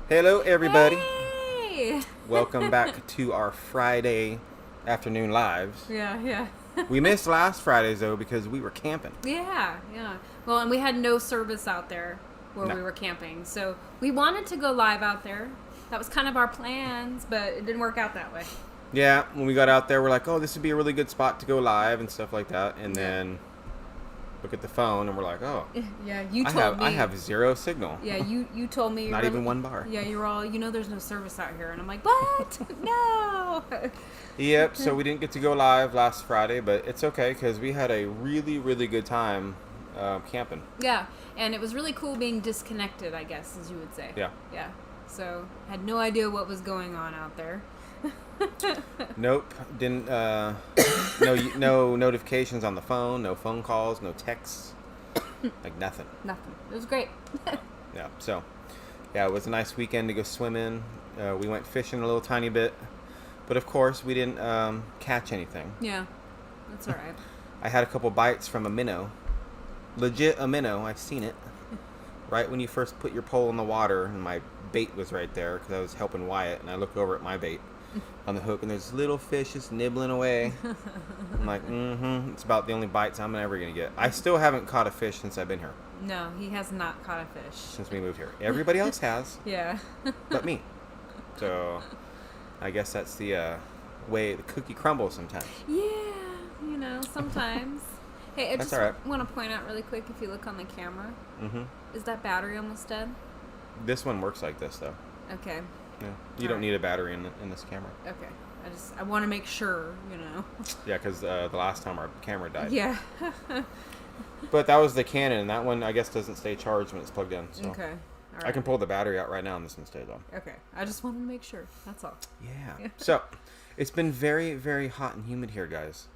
Hello, everybody. Hey! Welcome back to our Friday afternoon lives. Yeah. We missed last Fridays, though, because we were camping. Yeah. Well, and we had no service out there where No. we were camping. So we wanted to go live out there. That was kind of our plans, but it didn't work out that way. Yeah, when we got out there, we're like, oh, this would be a really good spot to go live and stuff like that. And then look at the phone, and we're like, oh, Yeah, you told me. I have zero signal. Yeah, you told me. Not even one bar. Yeah, you were all, there's no service out here. And I'm like, what? No! Yep, so we didn't get to go live last Friday, but it's okay because we had a really, really good time camping. Yeah, and it was really cool being disconnected, I guess, as you would say. Yeah. Yeah. So, had no idea what was going on out there. Nope, didn't. No notifications on the phone, no phone calls, no texts, like nothing. Nothing. It was great. Yeah. So, yeah, it was a nice weekend to go swimming. We went fishing a little tiny bit, but of course we didn't catch anything. Yeah, that's all right. I had a couple bites from a minnow, legit a minnow. I've seen it. Right when you first put your pole in the water, and my bait was right there because I was helping Wyatt, and I look over at my bait on the hook, and there's little fish just nibbling away. I'm like, it's about the only bites I'm ever gonna get. I still haven't caught a fish since I've been here. No, he has not caught a fish. Since we moved here, everybody else has, Yeah. but me. So, I guess that's the way the cookie crumbles sometimes. Yeah, sometimes. Hey, I That's just all right. want to point out really quick, if you look on the camera, is that battery almost dead? This one works like this though. Okay. Yeah, you don't need a battery in this camera. Okay. I want to make sure, Yeah, because the last time our camera died. Yeah. But that was the Canon, and that one I guess doesn't stay charged when it's plugged in. So. Okay. All right. I can pull the battery out right now, and this one stays on. Okay. I just wanted to make sure. That's all. Yeah. So, it's been very, very hot and humid here, guys.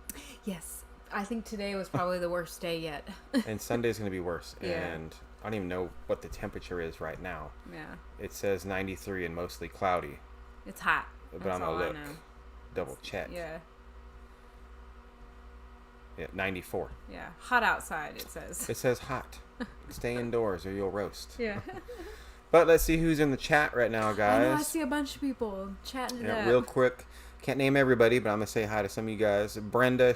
Yes. I think today was probably the worst day yet. And Sunday's going to be worse. Yeah. And I don't even know what the temperature is right now. Yeah. It says 93 and mostly cloudy. It's hot. But That's I'm all going to I look. know. Double check. Yeah. Yeah, 94. Yeah. Hot outside, it says. It says hot. Stay indoors or you'll roast. Yeah. But let's see who's in the chat right now, guys. I know, I see a bunch of people chatting it up. Real quick. Can't name everybody, but I'm going to say hi to some of you guys. Brenda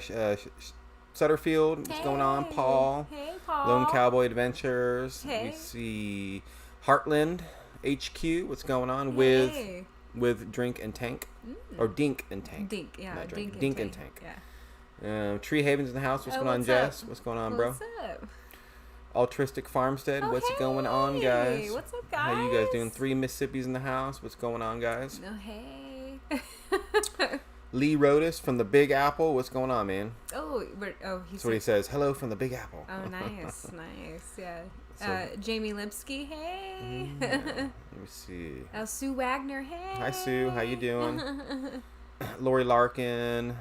Sutterfield, what's going on? Paul. Hey, Paul. Lone Cowboy Adventures. Hey. We see Heartland HQ, what's going on Hey. with Drink and Tank. Or Dink and Tank. Dink, yeah. Not Drink. Dink Dink and and Tank. Tank. Yeah. Tree Haven's in the house. What's going on, what's Jess? up? What's going on, bro? What's up? Altruistic Farmstead. Oh, What's going on, guys? What's up, guys? How you guys doing? 3 Mississippis in the house. What's going on, guys? Oh, hey. Lee Rodas from the Big Apple. What's going on, man? He's That's what he says. Hello from the Big Apple. Oh, nice, yeah. So- Jamie Lipsky, hey. Let me see. Sue Wagner, hey. Hi, Sue. How you doing? Lori Larkin.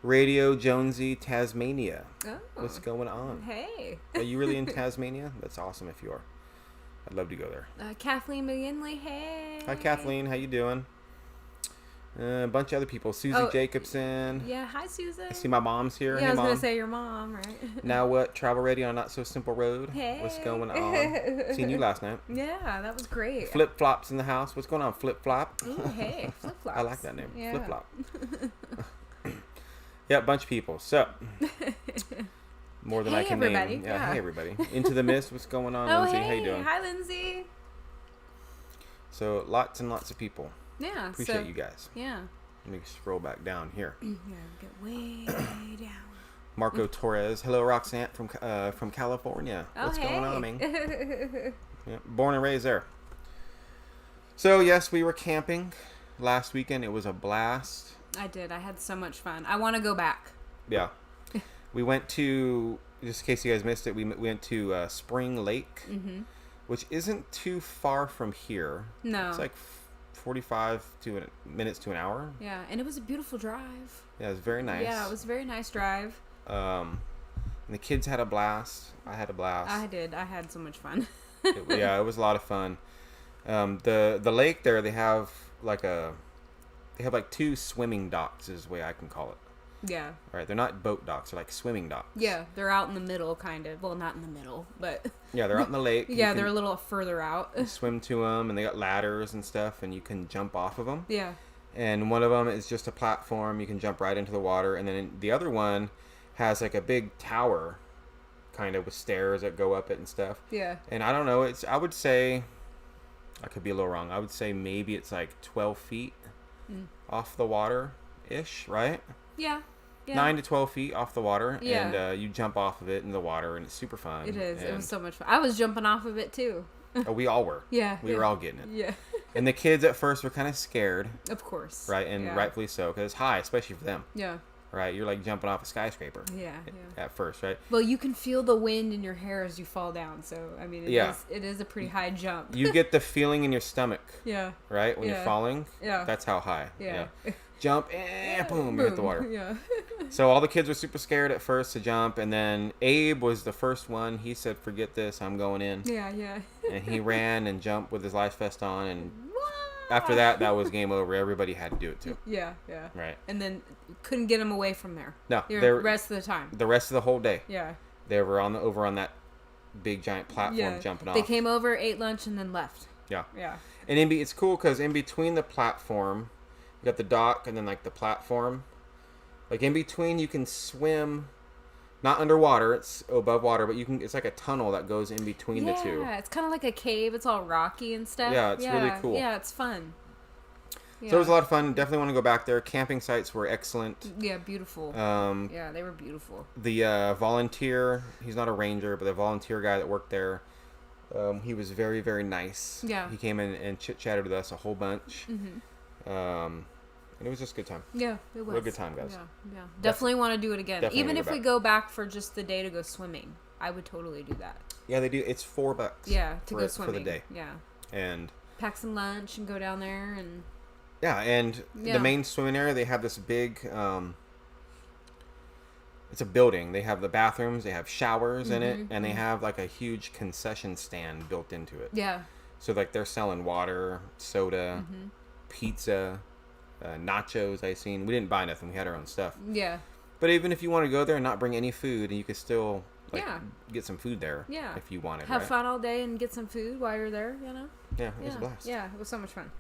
Radio Jonesy, Tasmania. Oh. What's going on? Hey. Are you really in Tasmania? That's awesome if you are. I'd love to go there. Kathleen McGinley, hey. Hi, Kathleen. How you doing? A bunch of other people. Susie Jacobson. Yeah, hi, Susan. I see my mom's here. Yeah, Hey, I was Mom. going to say your mom, right? Now what? Travel ready on Not So Simple Road. Hey. What's going on? Seen you last night. Yeah, that was great. Flip Flops in the house. What's going on, Flip Flop? Ooh, hey, Flip Flops. I like that name. Yeah. Flip Flop. Yeah, a bunch of people. So, more than Hey, I can everybody. name. Yeah. Hey, everybody. Into the Mist. What's going on, Oh, Lindsay? hey. How you doing? Hi, Lindsay. So, lots and lots of people. Yeah. Appreciate you guys. Yeah. Let me scroll back down here. Yeah, get way down. Marco Torres. Hello, Rox and Ant from California. Oh, What's hey. going on, man? Yeah, born and raised there. So, yes, we were camping last weekend. It was a blast. I did. I had so much fun. I want to go back. Yeah. We went to, just in case you guys missed it, we went to Spring Lake, which isn't too far from here. No. It's like 45 minutes to an hour. Yeah, and it was a beautiful drive. Yeah, it was very nice. Yeah, it was a very nice drive. And the kids had a blast. I had a blast. I did. I had so much fun. Yeah, it was a lot of fun. The lake there, they have like 2 swimming docks is the way I can call it. Yeah. Right? They're not boat docks. They're like swimming docks. Yeah, they're out in the middle, kind of. Well, not in the middle, but... Yeah, they're out in the lake. Yeah, they're a little further out. You swim to them, and they got ladders and stuff, and you can jump off of them. Yeah. And one of them is just a platform. You can jump right into the water. And then the other one has like a big tower, kind of with stairs that go up it and stuff. Yeah. And I don't know. I would say, I could be a little wrong. I would say maybe it's like 12 feet off the water-ish, right? Yeah. Yeah. 9 to 12 feet off the water. Yeah. And you jump off of it in the water, and it's super fun. It is. And, It was so much fun. I was jumping off of it, too. Oh, we all were. Yeah. We were all getting it. Yeah. And the kids at first were kind of scared. Of course. Right? And rightfully so, because it's high, especially for them. Yeah. Right? You're like jumping off a skyscraper. Yeah. At first, right? Well, you can feel the wind in your hair as you fall down. So, I mean, it is a pretty high jump. You get the feeling in your stomach. Yeah. Right? When you're falling. Yeah. That's how high. Yeah. Jump and boom, you hit the water. Yeah. So all the kids were super scared at first to jump, and then Abe was the first one. He said, "Forget this, I'm going in." Yeah, yeah. And he ran and jumped with his life vest on, and after that was game over. Everybody had to do it too. Yeah, yeah. Right. And then couldn't get him away from there. No, the rest of the time. The rest of the whole day. Yeah. They were over on that big giant platform jumping off. They came over, ate lunch, and then left. Yeah. Yeah. And it's cool because in between the platform, you got the dock and then like the platform. Like in between, you can swim, not underwater. It's above water, but it's like a tunnel that goes in between the two. Yeah, it's kind of like a cave. It's all rocky and stuff. Yeah, it's really cool. Yeah, it's fun. Yeah. So it was a lot of fun. Definitely want to go back there. Camping sites were excellent. Yeah, beautiful. Yeah, they were beautiful. The volunteer, he's not a ranger, but the volunteer guy that worked there, he was very, very nice. Yeah. He came in and chit-chatted with us a whole bunch. Mm-hmm. And it was just a good time. Yeah, it was. Real good time, guys. Yeah. Definitely want to do it again. Even if we go back for just the day to go swimming, I would totally do that. Yeah, they do. It's $4. Yeah, to go swimming for the day. Yeah. And pack some lunch and go down there and. Yeah, and the main swimming area, they have this big. It's a building. They have the bathrooms. They have showers in it, and they have like a huge concession stand built into it. Yeah. So like they're selling water, soda, pizza, nachos. I seen. We didn't buy nothing. We had our own stuff. Yeah. But even if you want to go there and not bring any food, you could still get some food there. Yeah. If you wanted. Have fun all day and get some food while you're there. You know. Yeah, it was a blast. Yeah, it was so much fun.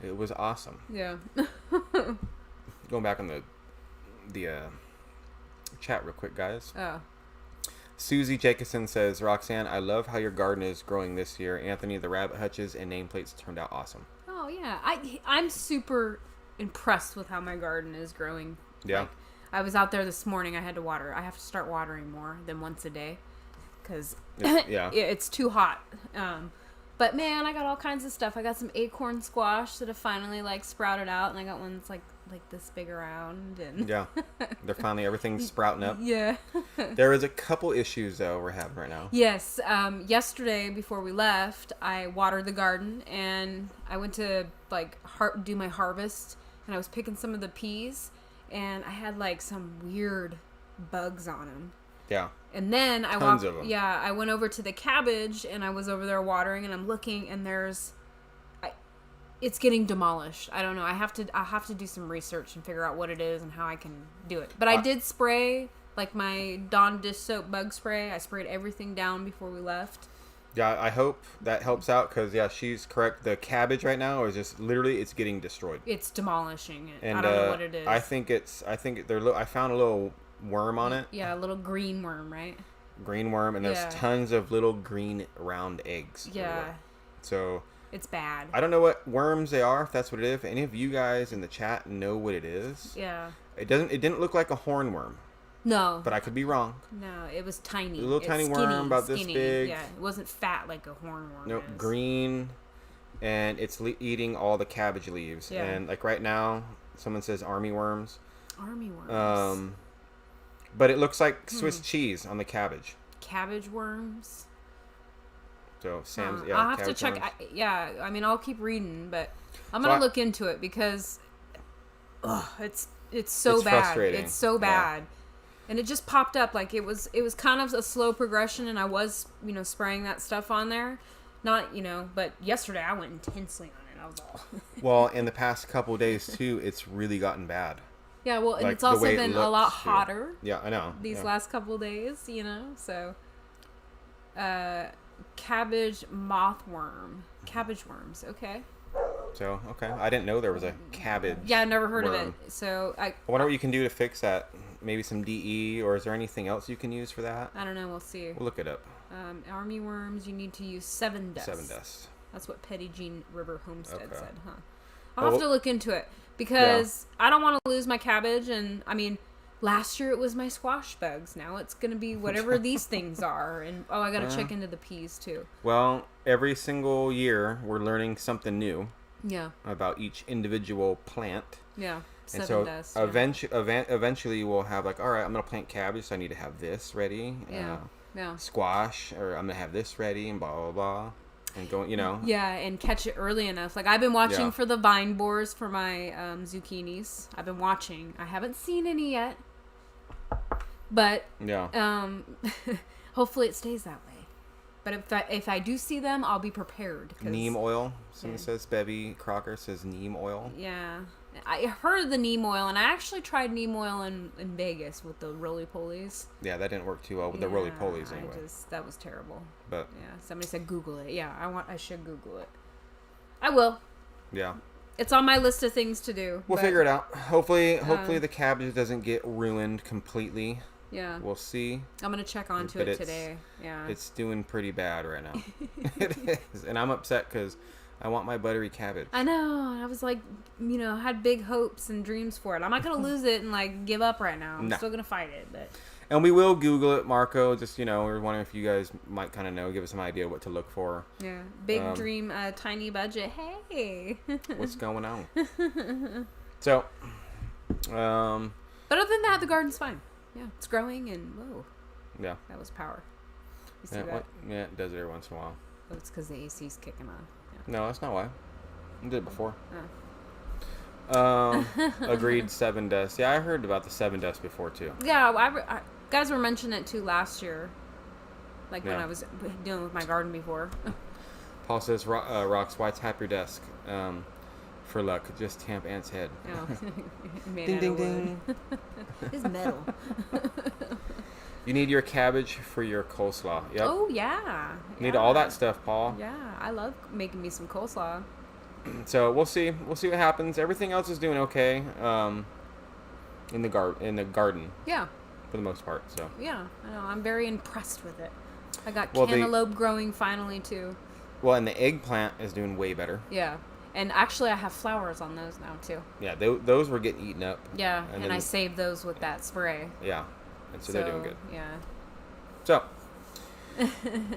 It was awesome. Yeah. Going back on the chat real quick, guys. Oh. Susie Jacobson says, Roxanne, I love how your garden is growing this year. Anthony, the rabbit hutches and nameplates turned out awesome. Oh, yeah. I'm super impressed with how my garden is growing. Yeah. Like, I was out there this morning. I had to water. I have to start watering more than once a day because it's too hot. But, man, I got all kinds of stuff. I got some acorn squash that have finally, sprouted out, and I got one that's, like this big around. And yeah. They're finally, everything's sprouting up. Yeah. There is a couple issues, though, we're having right now. Yes. Yesterday, before we left, I watered the garden, and I went to, do my harvest, and I was picking some of the peas, and I had, some weird bugs on them. Yeah. And then Tons of them. Yeah, I went over to the cabbage, and I was over there watering, and I'm looking, and it's getting demolished. I don't know. I'll have to do some research and figure out what it is and how I can do it. But I did spray my Dawn dish soap bug spray. I sprayed everything down before we left. Yeah, I hope that helps out because she's correct. The cabbage right now is just literally it's getting destroyed. It's demolishing it. And, I don't know what it is. I found a little worm on it. Yeah, a little green worm, right? Green worm, and there's tons of little green round eggs. Yeah. Everywhere. So it's bad. I don't know what worms they are, if that's what it is. If any of you guys in the chat know what it is. Yeah. It didn't look like a hornworm. No. But I could be wrong. No, it was tiny. A little tiny worm about this big. Yeah, it wasn't fat like a hornworm. Nope, green, and it's eating all the cabbage leaves. Yeah. And right now, someone says army worms. Army worms. But it looks like Swiss cheese on the cabbage. Cabbage worms. So Sam's I'll have to check. I'll keep reading, but I'm gonna look into it because, it's so bad. Frustrating. It's so bad, and it just popped up. It was kind of a slow progression, and I was spraying that stuff on there, not but yesterday I went intensely on it. I was all. Well, in the past couple of days too, it's really gotten bad. Yeah, well, and like, it's also the way been a lot hotter. Yeah, I know. These last couple days, you know, so. Cabbage mothworm. Cabbage worms, okay. So, okay. I didn't know there was a cabbage. Yeah, I never heard worm. of it. So, I wonder what you can do to fix that. Maybe some DE, or is there anything else you can use for that? I don't know, we'll see. We'll look it up. Army worms, you need to use 7 dust. 7 dust. That's what Petty Jean River Homestead said, huh? Oh, I'll have to look into it because I don't want to lose my cabbage. And I mean, last year it was my squash bugs. Now it's going to be whatever these things are. And I got to check into the peas too. Well, every single year we're learning something new. Yeah. About each individual plant. Yeah. And so eventually we'll have like, all right, I'm going to plant cabbage, so I need to have this ready. Yeah. Squash, or I'm going to have this ready, and blah, blah, blah. And going, you know. Yeah, and catch it early enough. Like, I've been watching for the vine borers for my zucchinis. I've been watching. I haven't seen any yet. But, hopefully it stays that way. But if I do see them, I'll be prepared. Neem oil. Someone says, Bevy Crocker says neem oil. Yeah. I heard of the neem oil, and I actually tried neem oil in Vegas with the roly-polies. Yeah, that didn't work too well with the roly-polies anyway. That was terrible. But yeah, somebody said Google it. Yeah, I should Google it. I will. Yeah. It's on my list of things to do. We'll figure it out. Hopefully the cabbage doesn't get ruined completely. Yeah. We'll see. I'm going to check onto it today. Yeah. It's doing pretty bad right now. It is. And I'm upset because I want my buttery cabbage. I know. I was like, had big hopes and dreams for it. I'm not going to lose it and like give up right now. I'm still going to fight it. And we will Google it, Marco. Just, we're wondering if you guys might kind of know, give us some idea what to look for. Yeah. Big dream, tiny budget. Hey. What's going on? So, but other than that, the garden's fine. Yeah. It's growing and whoa. Yeah. That was power. You see yeah, that? Yeah, it does it every once in a while. Oh, it's because the AC's kicking on. No, that's not why. I did it before. Oh. Agreed, 7 dust. Yeah, I heard about the 7 dust before too. Yeah, I guys were mentioning it too last year. Like when I was dealing with my garden before. Paul says, Rox, why tap your desk? For luck, just tamp Ant's head. Oh. Ding, ding, ding. It's metal. You need your cabbage for your coleslaw. Yep. Oh, yeah. You need all that stuff, Paul. Yeah, I love making me some coleslaw. So we'll see. We'll see what happens. Everything else is doing okay in the garden. Yeah. For the most part. So. Yeah, I know. I'm very impressed with it. I got cantaloupe growing finally, too. Well, and the eggplant is doing way better. Yeah. And actually, I have flowers on those now, too. Yeah, those were getting eaten up. Yeah, and I saved those with that spray. Yeah. And so they're doing good. Yeah. So,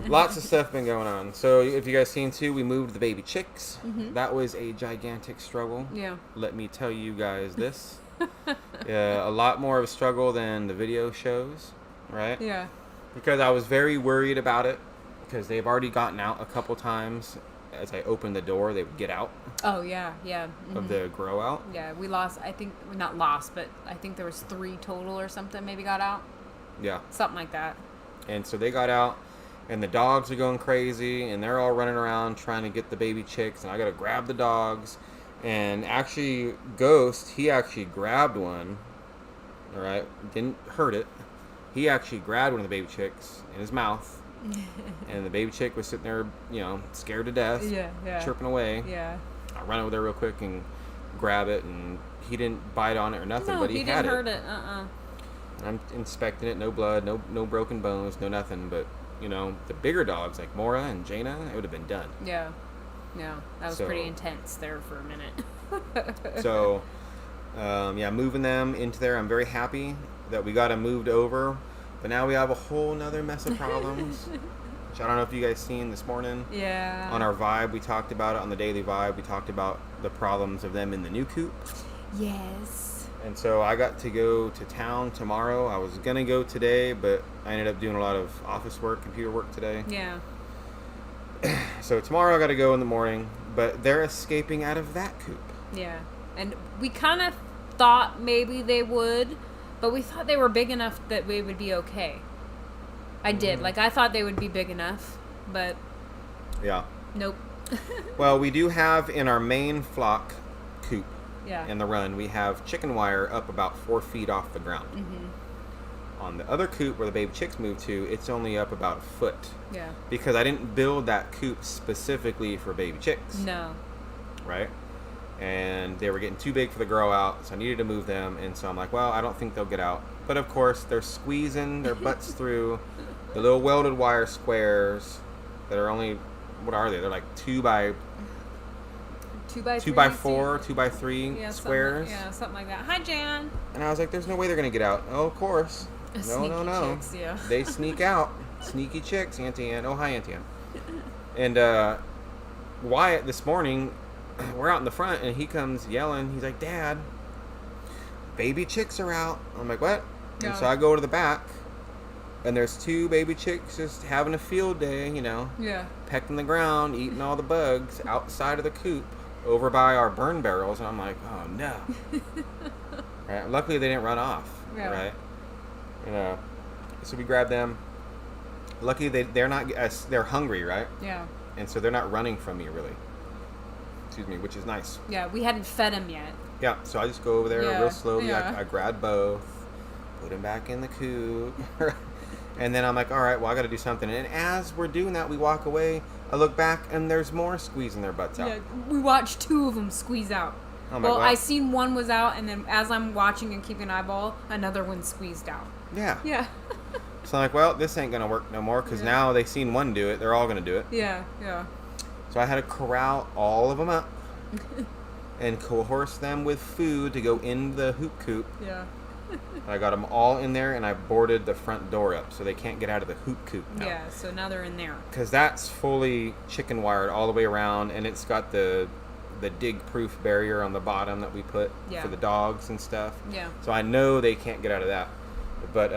lots of stuff been going on. So, if you guys seen too, we moved the baby chicks. Mm-hmm. That was a gigantic struggle. Yeah. Let me tell you guys this. A lot more of a struggle than the video shows, right? Yeah. Because I was very worried about it because they've already gotten out a couple times. As I opened the door, they would get out. Oh, yeah, yeah. Mm-hmm. Of the grow out. Yeah, we lost, I think, not lost, but I think there was 3 total or something maybe got out. Yeah. Something like that. And so they got out, and the dogs are going crazy, and they're all running around trying to get the baby chicks, and I got to grab the dogs. And actually, Ghost, he actually grabbed one, all right? Didn't hurt it. He actually grabbed one of the baby chicks in his mouth. And the baby chick was sitting there, scared to death, chirping away. Yeah. I run over there real quick and grab it, and he didn't bite on it or nothing, no, but he had it. No, he didn't hurt it. I'm inspecting it, no blood, no broken bones, no nothing. But the bigger dogs like Mora and Jaina, it would have been done. Yeah, that was pretty intense there for a minute. So, moving them into there, I'm very happy that we got them moved over. But now we have a whole nother mess of problems. Which I don't know if you guys seen this morning. Yeah. On our Vibe, we talked about it. On the Daily Vibe, we talked about the problems of them in the new coop. Yes. And so I got to go to town tomorrow. I was going to go today, but I ended up doing a lot of office work, computer work today. Yeah. So tomorrow I got to go in the morning, but they're escaping out of that coop. Yeah. And we kind of thought maybe they would. But we thought they were big enough that we would be okay. I did. Like, I thought they would be big enough, but... Yeah. Nope. Well, we do have in our main flock coop, in the run, we have chicken wire up about 4 feet off the ground. On the other coop where the baby chicks moved to, it's only up about a foot. Yeah. Because I didn't build that coop specifically for baby chicks. No. Right? And they were getting too big for the grow out, so I needed to move them. And so I'm like, well, I don't think they'll get out. But of course, they're squeezing their butts through the little welded wire squares that are only, what are they? They're like 2 by 4, 2 by 3 squares. Something like that. Hi, Jan. And I was like, there's no way they're going to get out. Oh, of course. No. Chicks, yeah. They sneak out. Sneaky chicks, Auntie Ann. Oh, hi, Auntie Ann. And Wyatt this morning, we're out in the front, and he comes yelling. He's like, Dad, baby chicks are out. I'm like, what? Yeah. And so I go to the back, and there's 2 baby chicks just having a field day, Yeah. pecking the ground, eating all the bugs outside of the coop over by our burn barrels. And I'm like, oh, no. Right? Luckily, they didn't run off. Yeah. Right? So we grabbed them. Luckily, they're hungry, right? Yeah. And so they're not running from me, really. Excuse me, which is nice. Yeah, we hadn't fed them yet. Yeah, so I just go over there real slowly. Yeah. I grab both, put them back in the coop. And then I'm like, all right, well, I got to do something. And as we're doing that, we walk away. I look back, and there's more squeezing their butts out. Yeah, we watched 2 of them squeeze out. Oh, well, I seen one was out, and then as I'm watching and keeping an eyeball, another one squeezed out. Yeah. Yeah. So I'm like, well, this ain't going to work no more, because now they seen one do it. They're all going to do it. Yeah. So I had to corral all of them up and coerce them with food to go in the hoop coop. Yeah. I got them all in there, and I boarded the front door up so they can't get out of the hoop coop now. Yeah, so now they're in there. Because that's fully chicken wired all the way around, and it's got the dig-proof barrier on the bottom that we put for the dogs and stuff. Yeah. So I know they can't get out of that. But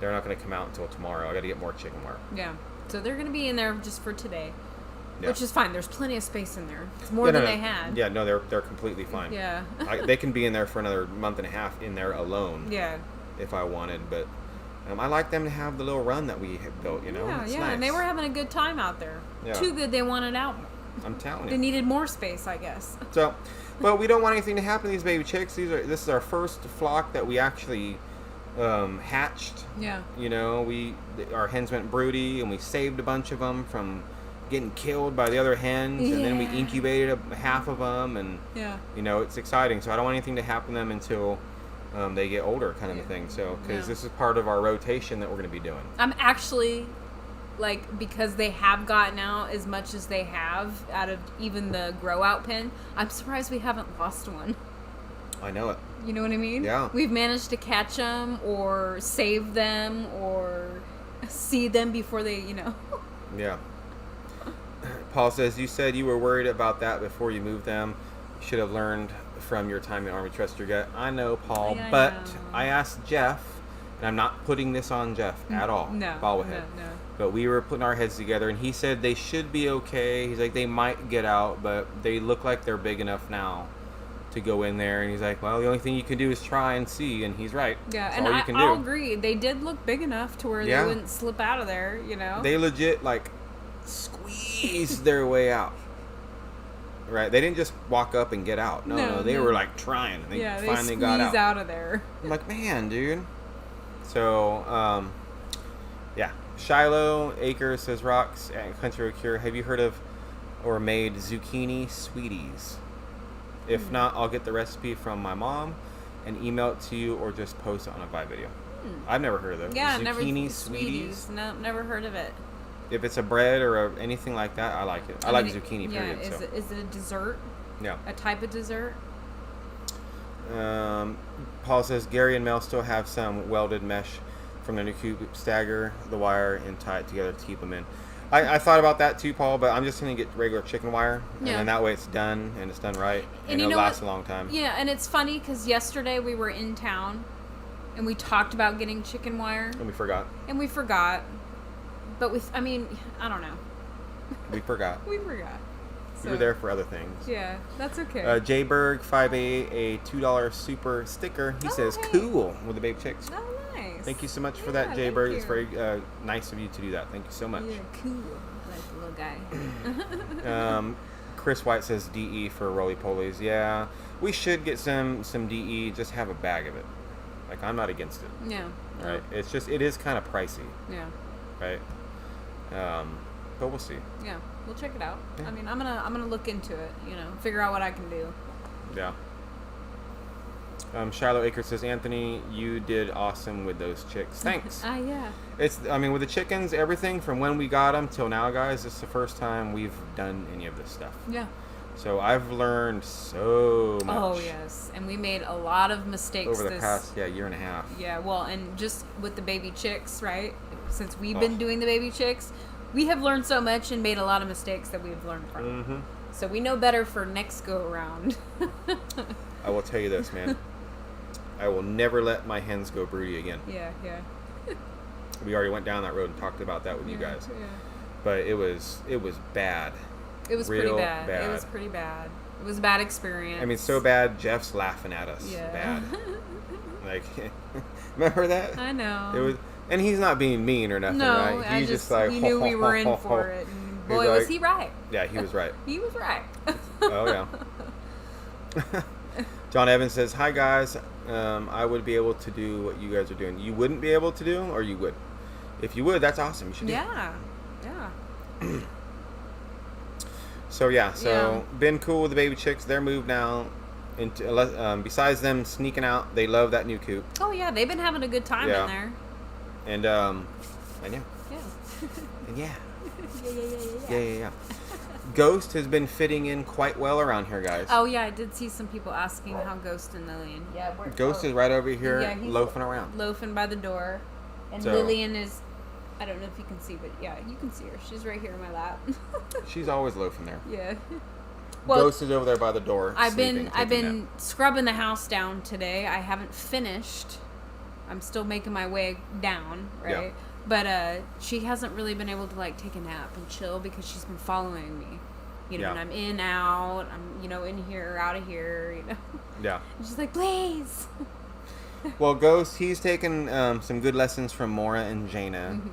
they're not going to come out until tomorrow. I got to get more chicken wire. Yeah. So they're going to be in there just for today. Yeah. Which is fine. There's plenty of space in there. It's more than they had. Yeah, no, they're completely fine. Yeah. They can be in there for another month and a half in there alone. Yeah. If I wanted, but I like them to have the little run that we have built. Yeah, it's yeah, nice. And they were having a good time out there. Yeah. Too good they wanted out. I'm telling you. They needed more space, I guess. So, well, we don't want anything to happen to these baby chicks. This is our first flock that we actually hatched. Yeah. Our hens went broody, and we saved a bunch of them from getting killed by the other hens, and then we incubated half of them, and it's exciting. So I don't want anything to happen to them until they get older, kind of a thing. So because this is part of our rotation that we're going to be doing. I'm actually because they have gotten out as much as they have out of even the grow out pen, I'm surprised we haven't lost one. I know it. You know what I mean? Yeah. We've managed to catch them or save them or see them before they, Yeah. Paul says, you said you were worried about that before you moved them. You should have learned from your time in Army. Trust your gut. I know, Paul, but I asked Jeff, and I'm not putting this on Jeff at all. No. No. But we were putting our heads together, and he said they should be okay. He's like, they might get out, but they look like they're big enough now to go in there. And he's like, well, the only thing you can do is try and see. And he's right. Yeah, that's and all you can do. I'll agree. They did look big enough to where they wouldn't slip out of there, They legit, squeezed their way out. Right? They didn't just walk up and get out. No. They were, trying. They finally got out. They out of there. I'm like, man, dude. So, yeah. Shiloh Acres says, Rox at Country Road Cure, have you heard of or made zucchini sweeties? If not, I'll get the recipe from my mom and email it to you, or just post it on a Vibe video. I've never heard of those. Yeah, zucchini sweeties. No, never heard of it. If it's a bread or anything like that, I like it. I like zucchini, period. Yeah, is it a dessert? Yeah. A type of dessert? Paul says, Gary and Mel still have some welded mesh from the new coop. Stagger the wire and tie it together to keep them in. I thought about that too, Paul, but I'm just going to get regular chicken wire, and then that way it's done, and it's done right, and it'll last a long time. Yeah, and it's funny because yesterday we were in town, and we talked about getting chicken wire. And we forgot. But I don't know. We forgot. So, we were there for other things. Yeah, that's okay. Jberg58, a $2 super sticker. He says, cool, with the baby chicks. Oh, nice. Thank you so much for that, Jberg. It's very nice of you to do that. Thank you so much. Yeah, cool. I like the little guy. Chris White says DE for roly polies. Yeah. We should get some DE. Just have a bag of it. Like, I'm not against it. Yeah. Right. It's just, it is kind of pricey. Yeah. Right. But we'll see. Yeah, we'll check it out. Yeah. I mean, I'm gonna look into it. Figure out what I can do. Yeah. Shiloh Acre says, Anthony, you did awesome with those chicks. Thanks. Yeah. With the chickens, everything from when we got them till now, guys, this is the first time we've done any of this stuff. Yeah. So I've learned so much. Oh, yes. And we made a lot of mistakes over the past, year and a half. Yeah, well, and just with the baby chicks, right? Since we've been doing the baby chicks, we have learned so much and made a lot of mistakes that we've learned from. Mm-hmm. So we know better for next go around. I will tell you this, man. I will never let my hens go broody again. Yeah. We already went down that road and talked about that with you guys. Yeah. But it was bad. It was Real pretty bad. bad. It was pretty bad. It was a bad experience. I mean, so bad, Jeff's laughing at us. Yeah. Bad. Like, remember that? I know. It was, and he's not being mean or nothing, no, right? He's just like, we knew we were in for it. And boy, was he right. Yeah, he was right. He was right. Oh, yeah. John Evans says, hi, guys. I would be able to do what you guys are doing. You wouldn't be able to do, or you would? If you would, that's awesome. You should do it. Yeah. So been cool with the baby chicks. They're moved now. Besides them sneaking out, they love that new coop. Oh yeah, they've been having a good time in there. And yeah. Yeah. And yeah. Ghost has been fitting in quite well around here, guys. Oh yeah, I did see some people asking how Ghost and Lillian. Yeah, Ghost is right over here loafing around. Loafing by the door. And Lillian is, I don't know if you can see, but yeah, you can see her. She's right here in my lap. She's always loafing there. Yeah. Well, Ghost is over there by the door. I've been scrubbing the house down today. I haven't finished. I'm still making my way down, right? Yeah. But she hasn't really been able to like take a nap and chill because she's been following me. And I'm in, out, I'm, in here, out of here, Yeah. And she's like, please. Well, Ghost, he's taken some good lessons from Maura and Jaina. Mm-hmm.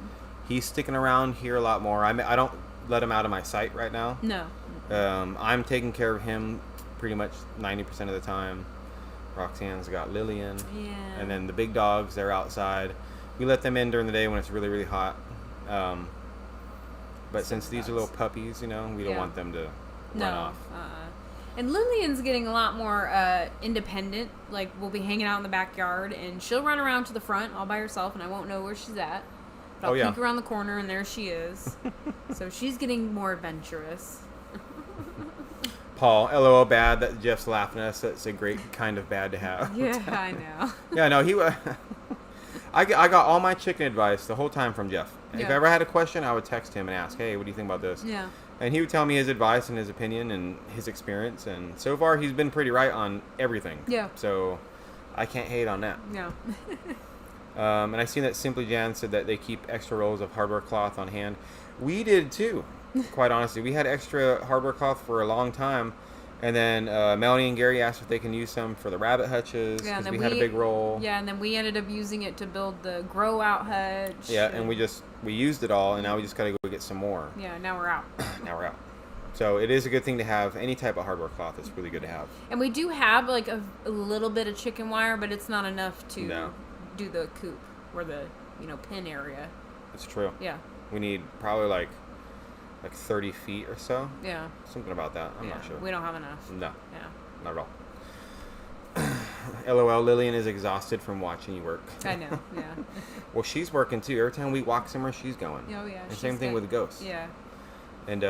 He's sticking around here a lot more. I don't let him out of my sight right now. No. I'm taking care of him pretty much 90% of the time. Roxanne's got Lillian. Yeah. And then the big dogs, they're outside. We let them in during the day when it's really, really hot. But since these are little puppies, we don't want them to run off. And Lillian's getting a lot more independent. Like, we'll be hanging out in the backyard, and she'll run around to the front all by herself, and I won't know where she's at. But I'll peek around the corner, and there she is. So she's getting more adventurous. Paul, LOL bad that Jeff's laughing at us. That's a great kind of bad to have. Yeah, I know. Yeah, no, he was... I got all my chicken advice the whole time from Jeff. If I ever had a question, I would text him and ask, hey, what do you think about this? Yeah. And he would tell me his advice and his opinion and his experience. And so far, he's been pretty right on everything. Yeah. So I can't hate on that. Yeah. And I seen that Simply Jan said that they keep extra rolls of hardware cloth on hand. We did too, quite honestly. We had extra hardware cloth for a long time. And then Melanie and Gary asked if they can use some for the rabbit hutches because we had a big roll. Yeah, and then we ended up using it to build the grow out hutch. Yeah, and we used it all, and now we just got to go get some more. Yeah, now we're out. Now we're out. So it is a good thing to have any type of hardware cloth. It's really good to have. And we do have like a little bit of chicken wire, but it's not enough to do the coop or the pen area. It's true. Yeah. We need probably like 30 feet or so. Yeah. Something about that. I'm not sure. We don't have enough. No. Yeah. Not at all. LOL, Lillian is exhausted from watching you work. I know, yeah. Well, she's working too. Every time we walk somewhere, she's going. Oh, yeah. And same thing with the ghosts. Yeah. And,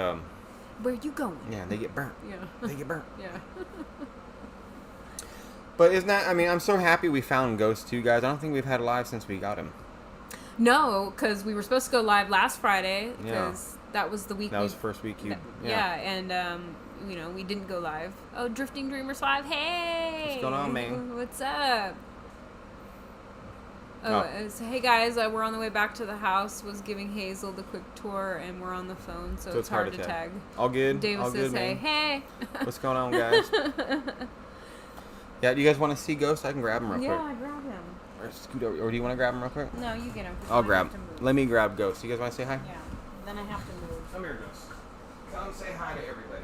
where you going? Yeah, they get burnt. Yeah. They get burnt. Yeah. But isn't that, I'm so happy we found Ghost too, guys. I don't think we've had a live since we got him. No, because we were supposed to go live last Friday. Because that was the week. That was the first week you... Yeah, and, we didn't go live. Oh, Drifting Dreamers Live. Hey! What's going on, man? What's up? Hey guys, we're on the way back to the house. Was giving Hazel the quick tour, and we're on the phone, so it's hard to tag. All good. David says, good, hey. What's going on, guys? Yeah, do you guys want to see Ghost? I can grab him real quick. Yeah, grab him. Or scoot over. Or do you want to grab him real quick? No, you get him. I'll grab him. Let me grab Ghost. You guys want to say hi? Yeah. Then I have to move. Come here, Ghost. Come say hi to everybody.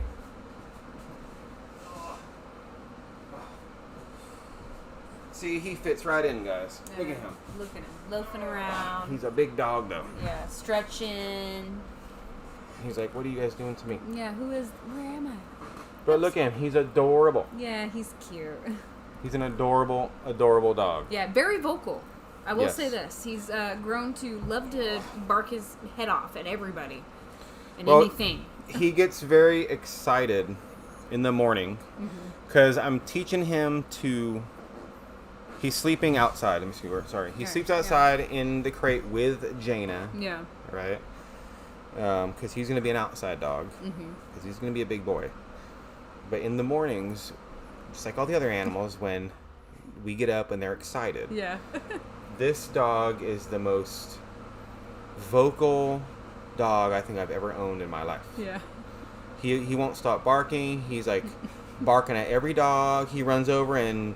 See, he fits right in, guys. Look at him. Look at him. Loafing around. He's a big dog, though. Yeah, stretching. He's like, what are you guys doing to me? Yeah, where am I? But look at him. He's adorable. Yeah, he's cute. He's an adorable, adorable dog. Yeah, very vocal. I will say this. He's grown to love to bark his head off at everybody and anything. He gets very excited in the morning because I'm teaching him to... He's sleeping outside. Let me see where... Sorry. He sleeps outside in the crate with Jaina. Yeah. Right? Because he's going to be an outside dog. Because he's going to be a big boy. But in the mornings, just like all the other animals, when we get up and they're excited... Yeah. This dog is the most vocal dog I think I've ever owned in my life. Yeah. He won't stop barking. He's like barking at every dog. He runs over and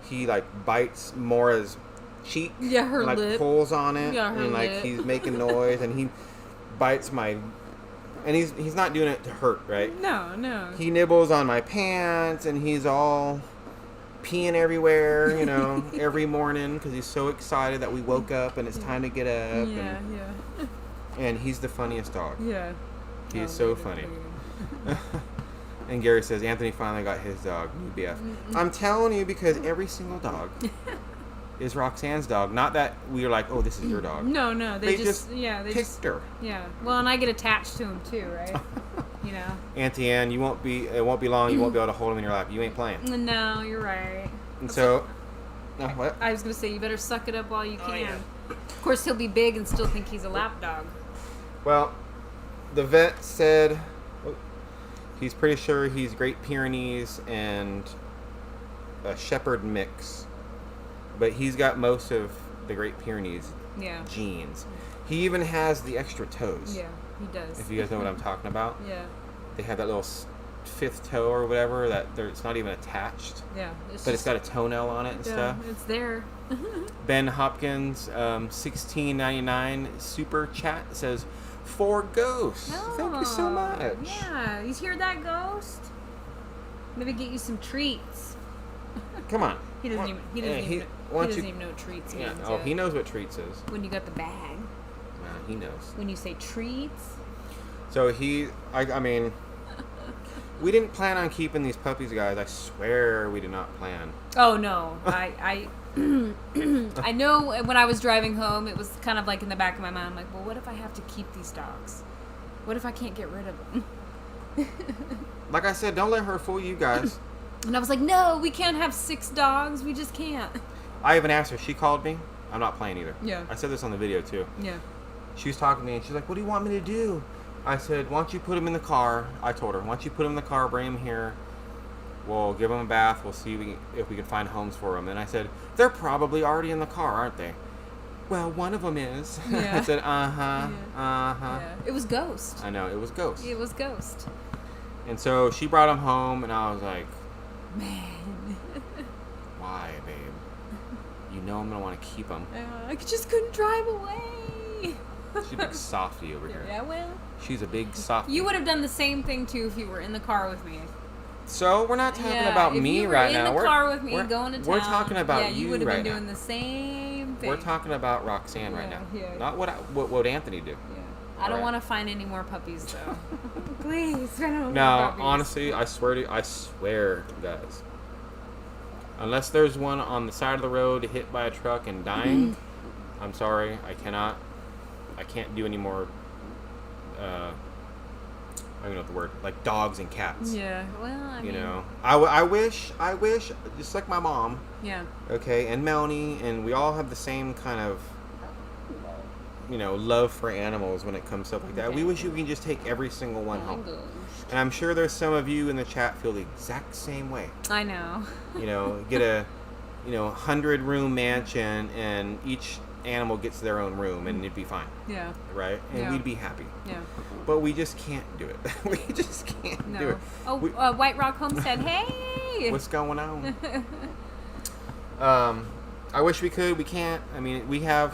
he like bites Mora's cheek. Yeah, her and, like, lip. pulls on it. Yeah, her and like lip. he's making noise and he bites my... And he's not doing it to hurt, right? No. He nibbles on my pants and he's all... peeing everywhere, you know, every morning because he's so excited that we woke up and it's time to get up. Yeah. And he's the funniest dog. Yeah. He is so funny. And Gary says Anthony finally got his dog, new BF. I'm telling you because every single dog is Roxanne's dog. Not that we are like, oh, this is your dog. No, they just they picked her. Yeah. Well, and I get attached to him too, right? You know. Auntie Ann, it won't be long. You won't be able to hold him in your lap. You ain't playing. No, you're right. And so, what? I was gonna say you better suck it up while you can. Yeah. Of course, he'll be big and still think he's a lap dog. Well, the vet said he's pretty sure he's Great Pyrenees and a Shepherd mix, but he's got most of the Great Pyrenees genes. He even has the extra toes. Yeah, he does. If you guys know what I'm talking about. Yeah. They have that little fifth toe or whatever that it's not even attached. Yeah. It's got a toenail on it and stuff. It's there. Ben Hopkins, $16.99 super chat says, "For Ghost." Oh, Thank you so much. Yeah, you hear that, Ghost? Maybe get you some treats. Come on. He doesn't even know what treats means. Oh, he knows what treats is. When you got the bag. He knows. When you say treats. So I mean, we didn't plan on keeping these puppies, guys. I swear we did not plan. Oh no, I I know when I was driving home, it was kind of like in the back of my mind. I'm like, well, what if I have to keep these dogs? What if I can't get rid of them? Like I said, don't let her fool you guys. And I was like, no, we can't have 6 dogs. We just can't. I even asked her. She called me. I'm not playing either. Yeah. I said this on the video too. Yeah. She was talking to me and she's like, what do you want me to do? I said, why don't you put him in the car? I told her, why don't you put him in the car, bring him here. We'll give him a bath. We'll see if we can find homes for him. And I said, they're probably already in the car, aren't they? Well, one of them is. Yeah. I said, Yeah. It was Ghost. I know, it was Ghost. It was Ghost. And so she brought him home and I was like, man. Why, babe? You know I'm going to want to keep him. I just couldn't drive away. She's a big softie over here. Yeah, well. She's a big softie. You would have done the same thing, too, if you were in the car with me. So, we're not talking about me right now. If you were in the car with me going to town. We're talking about you would have right been doing now. the same thing. We're talking about Roxanne right now. Yeah. Not what would Anthony do. Yeah. I don't want to find any more puppies, though. Please, I don't No, want puppies. honestly, I swear, guys. Unless there's one on the side of the road hit by a truck and dying, I'm sorry, I can't do any more, I don't know the word, like dogs and cats. Yeah, well, I mean. You know, I wish, just like my mom. Yeah. Okay, and Melanie, and we all have the same kind of, love for animals when it comes to stuff like that. Okay. We wish we can just take every single one home. And I'm sure there's some of you in the chat feel the exact same way. I know. Get a, 100-room mansion and each animal gets their own room and it'd be fine. Yeah. Right? And we'd be happy. Yeah. But we just can't do it. We just can't do it. Oh, White Rock Homestead, hey! What's going on? I wish we could. We can't. I mean, we have...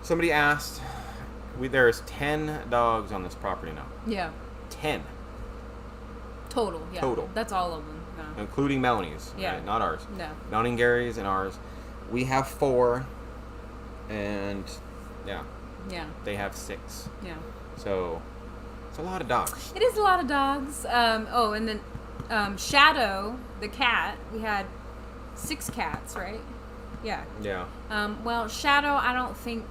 Somebody asked... There's 10 dogs on this property now. Yeah. 10. Total, yeah. Total. That's all of them. No. Including Melanie's. Yeah. Right? Not ours. No. Melanie and Gary's and ours. We have 4. And, yeah. Yeah. They have 6. Yeah. So, it's a lot of dogs. It is a lot of dogs. And then Shadow, the cat, we had 6 cats, right? Yeah. Yeah. Well, Shadow, I don't think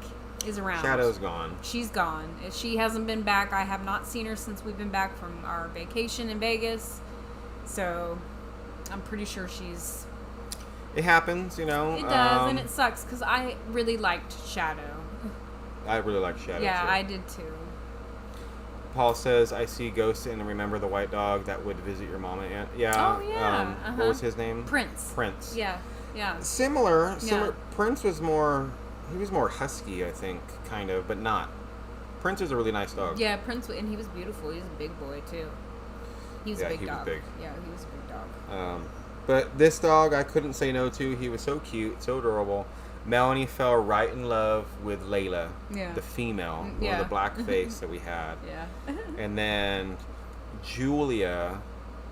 is around. Shadow's gone. She's gone. She hasn't been back. I have not seen her since we've been back from our vacation in Vegas. So, I'm pretty sure she's... It happens, you know. It does, and it sucks, because I really liked Shadow. I really like Shadow, Yeah, too. I did, too. Paul says, I see ghosts and remember the white dog that would visit your mama and aunt. Yeah. Oh, yeah. What was his name? Prince. Yeah. Yeah. Similar. Yeah. Prince was more... He was more husky, I think, kind of, but not. Prince is a really nice dog. Yeah, Prince, and he was beautiful. He was a big boy, too. He was a big dog. Was big. Yeah, he was a big dog. But this dog, I couldn't say no to. He was so cute, so adorable. Melanie fell right in love with Layla, the female, with the black face that we had. Yeah. And then Julia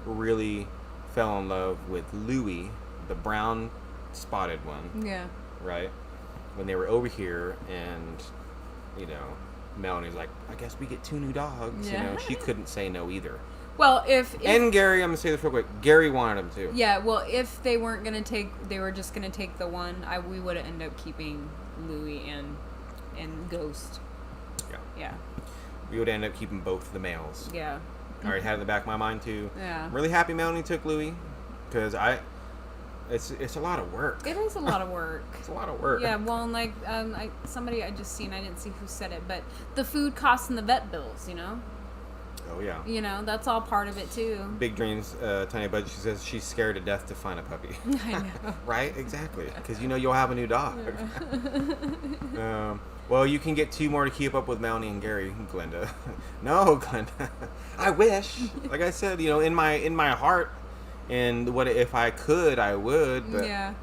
really fell in love with Louie, the brown spotted one. Yeah. Right? When they were over here, and, you know, Melanie's like, I guess we get 2 new dogs. Yeah. You know, she couldn't say no either. Well, if and Gary, I'm gonna say this real quick. Gary wanted him too. Yeah, well, if they weren't gonna they were just gonna take the one. We would have ended up keeping Louie and Ghost. Yeah. Yeah. We would end up keeping both the males. Yeah. I already had it in the back of my mind too. Yeah. I'm really happy Melanie took Louie, because it's a lot of work. It is a lot of work. It's a lot of work. Yeah. Well, and like somebody I just seen, I didn't see who said it, but the food costs and the vet bills, you know. Oh, yeah. You know, that's all part of it, too. Big dreams, tiny budget. She says she's scared to death to find a puppy. I know. Right? Exactly. Because you know you'll have a new dog. Well, you can get 2 more to keep up with Melanie and Gary, Glenda. No, Glenda. I wish. Like I said, you know, in my heart, and what if I could, I would. But yeah.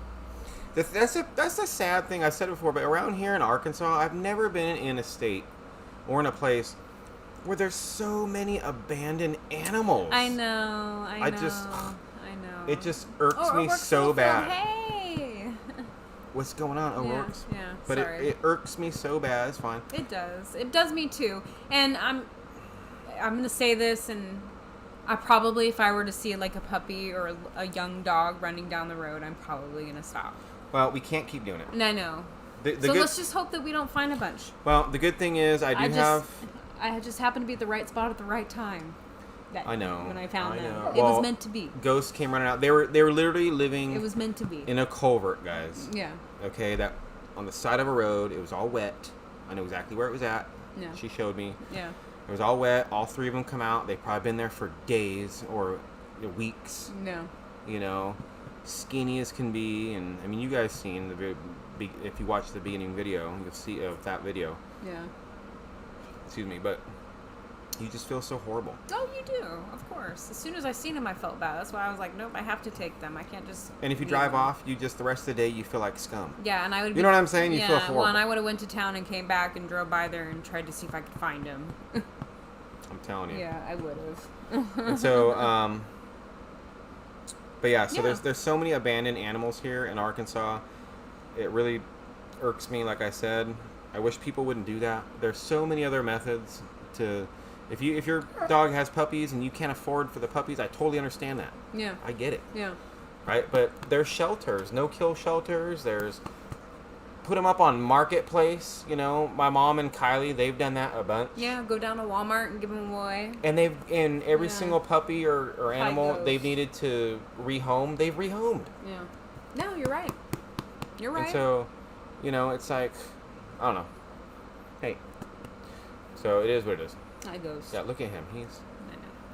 That's a sad thing. I said it before, but around here in Arkansas, I've never been in a state or in a place where there's so many abandoned animals. I know. I know. It just irks me so bad. Hey. What's going on, O'Rourke's? Yeah. But sorry. it irks me so bad. It's fine. It does. It does me too. And I'm gonna say this, and I probably, if I were to see like a puppy or a young dog running down the road, I'm probably gonna stop. Well, we can't keep doing it. And I know. So let's just hope that we don't find a bunch. Well, the good thing is I just happened to be at the right spot at the right time. I know. When I found them. Well, it was meant to be. Ghosts came running out. They were literally living. It was meant to be. In a culvert, guys. Yeah. Okay, that on the side of a road. It was all wet. I know exactly where it was at. Yeah. She showed me. Yeah. It was all wet. All 3 of them come out. They've probably been there for days or weeks. No. You know, skinny as can be, and I mean, you guys seen if you watch the beginning video, you'll see of that video. Yeah. Excuse me, but you just feel so horrible. Oh, you do, of course. As soon as I seen them, I felt bad. That's why I was like, nope, I have to take them. I can't just. And if you drive off, you just the rest of the day you feel like scum. Yeah, and I would. You know what I'm saying? You feel horrible. Well, and I would have went to town and came back and drove by there and tried to see if I could find them. I'm telling you. Yeah, I would have. And so, but yeah, so there's so many abandoned animals here in Arkansas. It really irks me. Like I said, I wish people wouldn't do that. There's so many other methods to. If your dog has puppies and you can't afford for the puppies, I totally understand that. Yeah. I get it. Yeah. Right? But there's shelters, no-kill shelters. There's put them up on Marketplace. You know, my mom and Kylie, they've done that a bunch. Yeah, go down to Walmart and give them away. And every single puppy or animal they've needed to rehome, they've rehomed. Yeah. No, you're right. You're right. And so, you know, it's like, I don't know. Hey. So it is what it is. Hi, Ghost. Yeah, look at him. I know.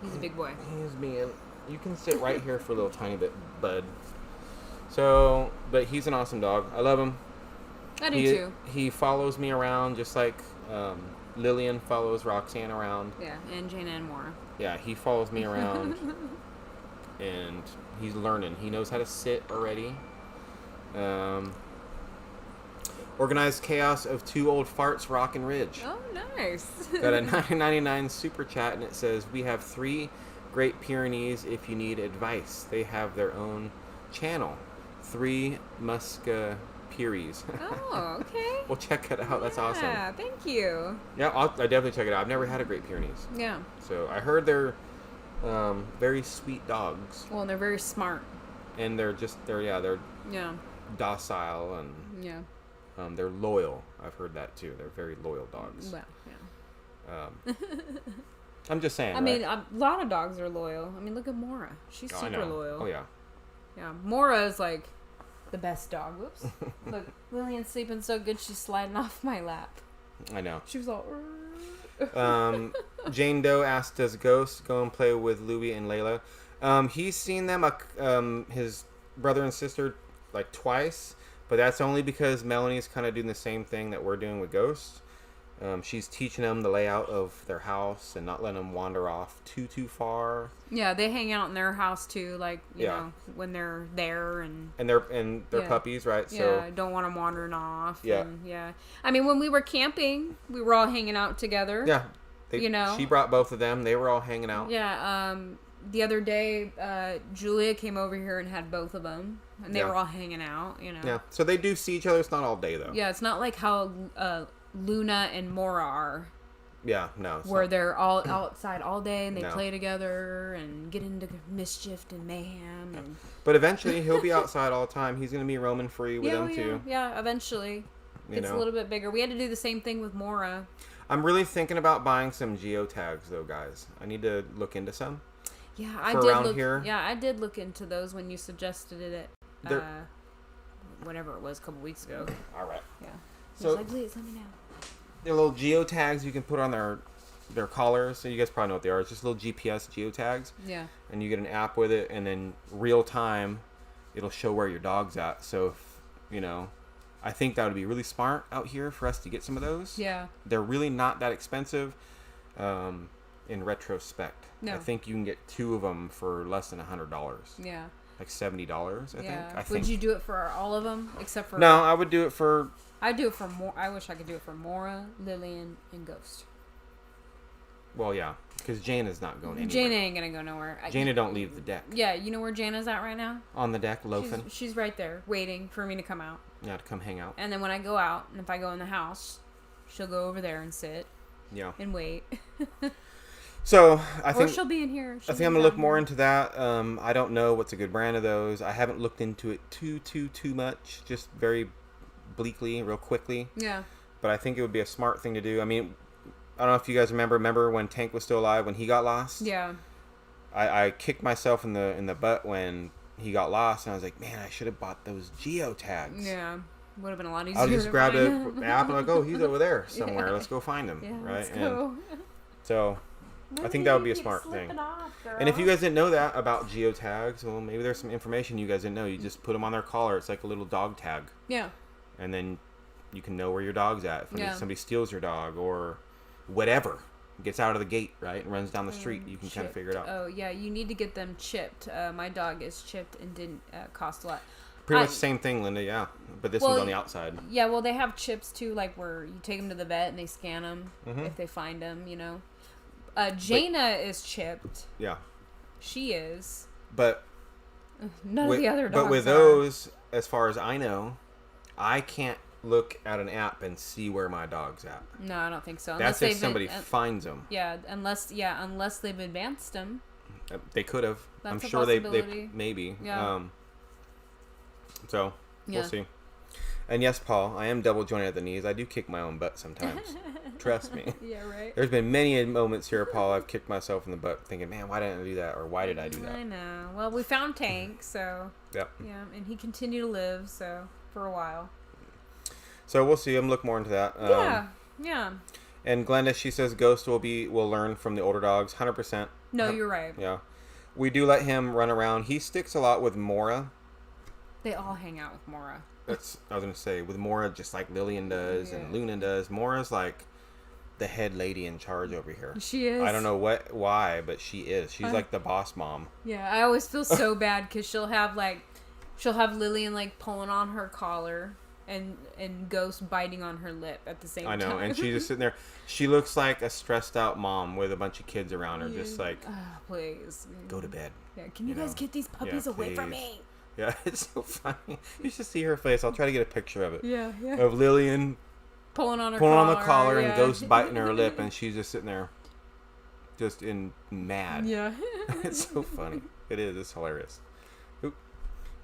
He's a big boy. He's being. You can sit right here for a little tiny bit, bud. So, but he's an awesome dog. I love him. I do too. He follows me around just like Lillian follows Roxanne around. Yeah, and Jane and Moore. Yeah, he follows me around, and he's learning. He knows how to sit already. Organized chaos of 2 old farts, Rock and Ridge. Oh, nice. Got a $9.99 super chat, and it says, we have 3 Great Pyrenees if you need advice. They have their own channel. 3 Musketeers. Oh, okay. Well, check it out. That's awesome. Yeah, thank you. Yeah, I definitely check it out. I've never had a Great Pyrenees. Yeah. So I heard they're very sweet dogs. Well, they're very smart. And they're yeah docile and they're loyal. I've heard that too. They're very loyal dogs. Well, yeah. I'm just saying. I mean, a lot of dogs are loyal. I mean, look at Mora. She's super loyal. Oh yeah. Yeah, Mora is like the best dog. Whoops. Look, Lillian's sleeping so good she's sliding off my lap. I know. She was all. Jane Doe asked, "Does Ghost go and play with Louie and Layla?" He's seen them, his brother and sister, like twice, but that's only because Melanie's kind of doing the same thing that we're doing with Ghost. She's teaching them the layout of their house and not letting them wander off too far. Yeah, they hang out in their house too, like you know when they're there and they're puppies, right? So don't want them wandering off. Yeah, and, I mean, when we were camping, we were all hanging out together. Yeah, she brought both of them. They were all hanging out. Yeah. The other day, Julia came over here and had both of them, and they were all hanging out. You know. Yeah. So they do see each other. It's not all day though. Yeah, it's not like how Luna and Mora are. Yeah, no. Where they're all outside all day and they play together and get into mischief and mayhem. And... But eventually he'll be outside all the time. He's going to be roaming free with them too. Yeah, eventually. It's a little bit bigger. We had to do the same thing with Mora. I'm really thinking about buying some geotags though, guys. I need to look into some. Yeah, I did look into those when you suggested it whatever it was a couple weeks ago. All right. Yeah. So like, please let me know. They're little geotags you can put on their collars. So you guys probably know what they are. It's just little GPS geotags. Yeah. And you get an app with it, and then real time, it'll show where your dog's at. So if, I think that would be really smart out here for us to get some of those. Yeah. They're really not that expensive. In retrospect, no. I think you can get 2 of them for less than $100. Yeah. Like $70, I think. Would you do it for all of them except for? No, I would do it for. I'd do it for more. I wish I could do it for Mora, Lillian, and Ghost. Well, yeah, because Jana's not going anywhere. Jana ain't gonna go nowhere. Jana don't leave the deck. Yeah, you know where Jana's at right now? On the deck, loafing. She's right there, waiting for me to come out. Yeah, to come hang out. And then when I go out, and if I go in the house, she'll go over there and sit. Yeah. And wait. So I think she'll be in here. I think I'm gonna look more into that. I don't know what's a good brand of those. I haven't looked into it too much. Just very bleakly, real quickly. Yeah. But I think it would be a smart thing to do. I mean, I don't know if you guys remember when Tank was still alive when he got lost. Yeah. I kicked myself in the butt when he got lost, and I was like, man, I should have bought those geotags. Yeah. Would have been a lot easier. I'll just grab an app and I'll go. He's over there somewhere. Let's go find him. Yeah, right. Let's go. So. I think that would be a smart thing. And if you guys didn't know that about geotags, well, maybe there's some information you guys didn't know. You just put them on their collar. It's like a little dog tag. Yeah. And then you can know where your dog's at. If somebody steals your dog or whatever, gets out of the gate, right, and runs down the street, you can kind of figure it out. Oh, yeah. You need to get them chipped. My dog is chipped and didn't cost a lot. Pretty much the same thing, Linda, yeah. But this one's on the outside. Yeah, well, they have chips, too, like where you take them to the vet and they scan them if they find them, Jana is chipped. Yeah. She is. But none of the other dogs But with those, as far as I know, I can't look at an app and see where my dog's at. No, I don't think so. That's if somebody finds them. Yeah, unless they've advanced them. They could have. That's I'm sure they maybe. Yeah. We'll see. And yes, Paul, I am double jointed at the knees. I do kick my own butt sometimes. Trust me. Yeah, right. There's been many moments here, Paul, I've kicked myself in the butt thinking, man, why didn't I do that? Or why did I do that? I know. Well, we found Tank, so. Yep. Yeah, and he continued to live, so, for a while. So we'll see. I'm look more into that. Yeah. And Glenda, she says Ghost will learn from the older dogs, 100%. No, you're right. Yeah. We do let him run around. He sticks a lot with Mora. They all hang out with Mora. I was going to say, with Mora, just like Lillian does and Luna does. Mora's like the head lady in charge over here. She is. I don't know why, but she is. She's like the boss mom. Yeah, I always feel so bad because she'll have Lillian like pulling on her collar and Ghost biting on her lip at the same time. I know, and she's just sitting there. She looks like a stressed out mom with a bunch of kids around her, just like, please go to bed. Yeah, can you guys get these puppies away from me? Yeah, it's so funny. You should see her face. I'll try to get a picture of it. Yeah. Of Lillian pulling on the collar and Ghost biting her lip, and she's just sitting there, just mad. Yeah. It's so funny. It is. It's hilarious. Oop.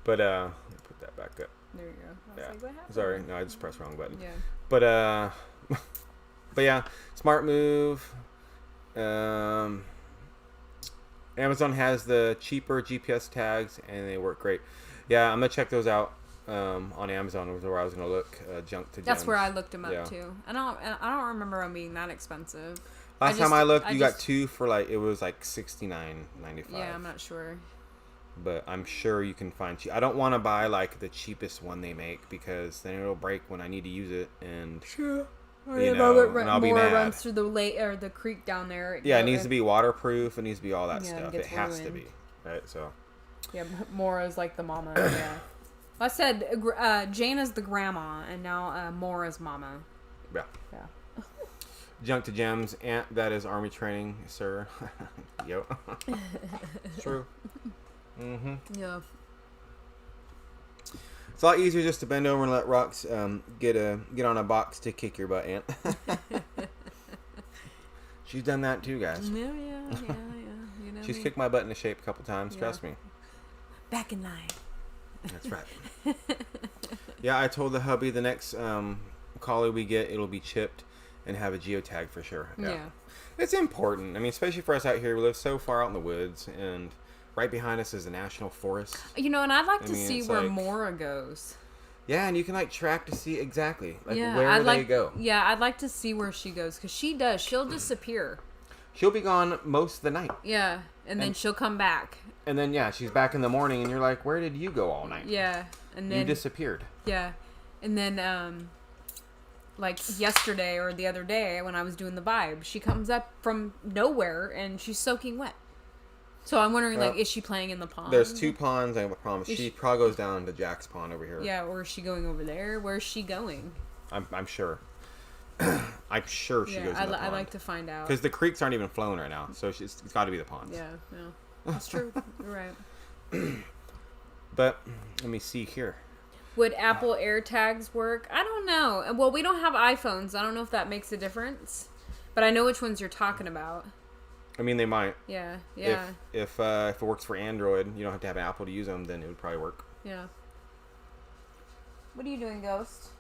But let me put that back up. There you go. Yeah. Like, what happened? Sorry, no, I just pressed the wrong button. Yeah. But but yeah, smart move. Amazon has the cheaper GPS tags, and they work great. Yeah, I'm gonna check those out on Amazon. Was where I was gonna look. Junk to gems. That's where I looked them up too. I don't remember them being that expensive. Last time I looked, you got two for it was like $69.95. Yeah, I'm not sure. But I'm sure you can find cheap. I don't want to buy the cheapest one they make, because then it'll break when I need to use it, and and I'll be mad. Runs through the creek down there. It needs to be waterproof. It needs to be all that stuff. It has ruined. to be, right? So yeah, Mora's like the mama. Yeah, I said Jane is the grandma, and now Mora's mama. Yeah. Junk to gems, Ant. That is army training, sir. Yep. It's true. Mm-hmm. Yeah. It's a lot easier just to bend over and let Rox get on a box to kick your butt, Ant. She's done that too, guys. Yeah. You know She's kicked my butt into shape a couple times. Trust me. Back in line. That's right. Yeah, I told the hubby the next collie we get, it'll be chipped and have a geotag for sure. Yeah. It's important. I mean, especially for us out here. We live so far out in the woods, and right behind us is the national forest. And I'd like to see where Mora goes. Yeah, and you can track to see exactly where they go. Yeah, I'd like to see where she goes, because she does. She'll disappear. She'll be gone most of the night. Yeah, and then she'll come back. And then she's back in the morning, and you're like, "Where did you go all night?" Yeah, and then you disappeared. Yeah, and then yesterday or the other day when I was doing the vibe, she comes up from nowhere and she's soaking wet. So I'm wondering, is she playing in the pond? There's two ponds, I promise. She probably goes down to Jack's pond over here. Yeah, or is she going over there? Where's she going? I'm sure. I'm sure she goes in the pond. I'd like to find out. Because the creeks aren't even flowing right now, so it's got to be the ponds. Yeah, that's true. You're right. But let me see here. Would Apple AirTags work? I don't know. Well, we don't have iPhones. I don't know if that makes a difference. But I know which ones you're talking about. I mean, they might. Yeah. If it works for Android, you don't have to have an Apple to use them, then it would probably work. Yeah. What are you doing, Ghost?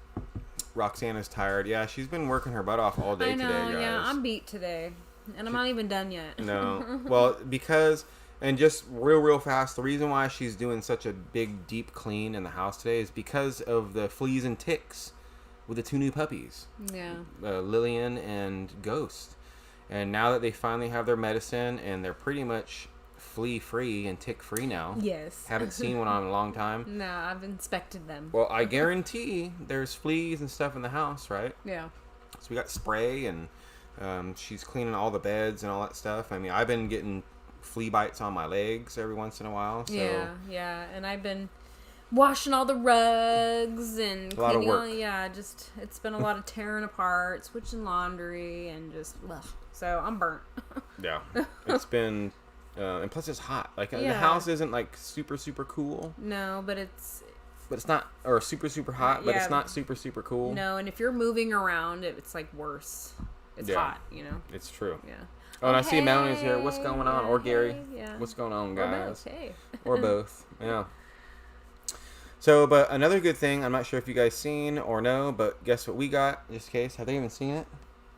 Roxanna's tired. Yeah, she's been working her butt off all day today, guys. Yeah, I'm beat today. And I'm not even done yet. No. Well, because... And just real fast, the reason why she's doing such a big, deep clean in the house today is because of the fleas and ticks with the two new puppies. Yeah. Lillian and Ghost. And now that they finally have their medicine and they're pretty much flea-free and tick-free now. Yes. Haven't seen one in a long time. No, I've inspected them. Well, I guarantee there's fleas and stuff in the house, right? Yeah. So we got spray, and she's cleaning all the beds and all that stuff. I mean, I've been getting flea bites on my legs every once in a while. So. Yeah, and I've been washing all the rugs and cleaning all. Yeah, it's been a lot of tearing apart, switching laundry, and just ugh. So I'm burnt. Yeah, it's been, and plus it's hot. The house isn't super cool. No, but it's not, or super hot, but it's not super cool. No, and if you're moving around, it's worse. It's hot, It's true. Yeah. Oh, and I see Melanie's here. What's going on? Or Gary. Yeah. What's going on, guys? Or both. Or both. Yeah. So, but another good thing, I'm not sure if you guys seen or know, but guess what we got, just in case. Have they even seen it?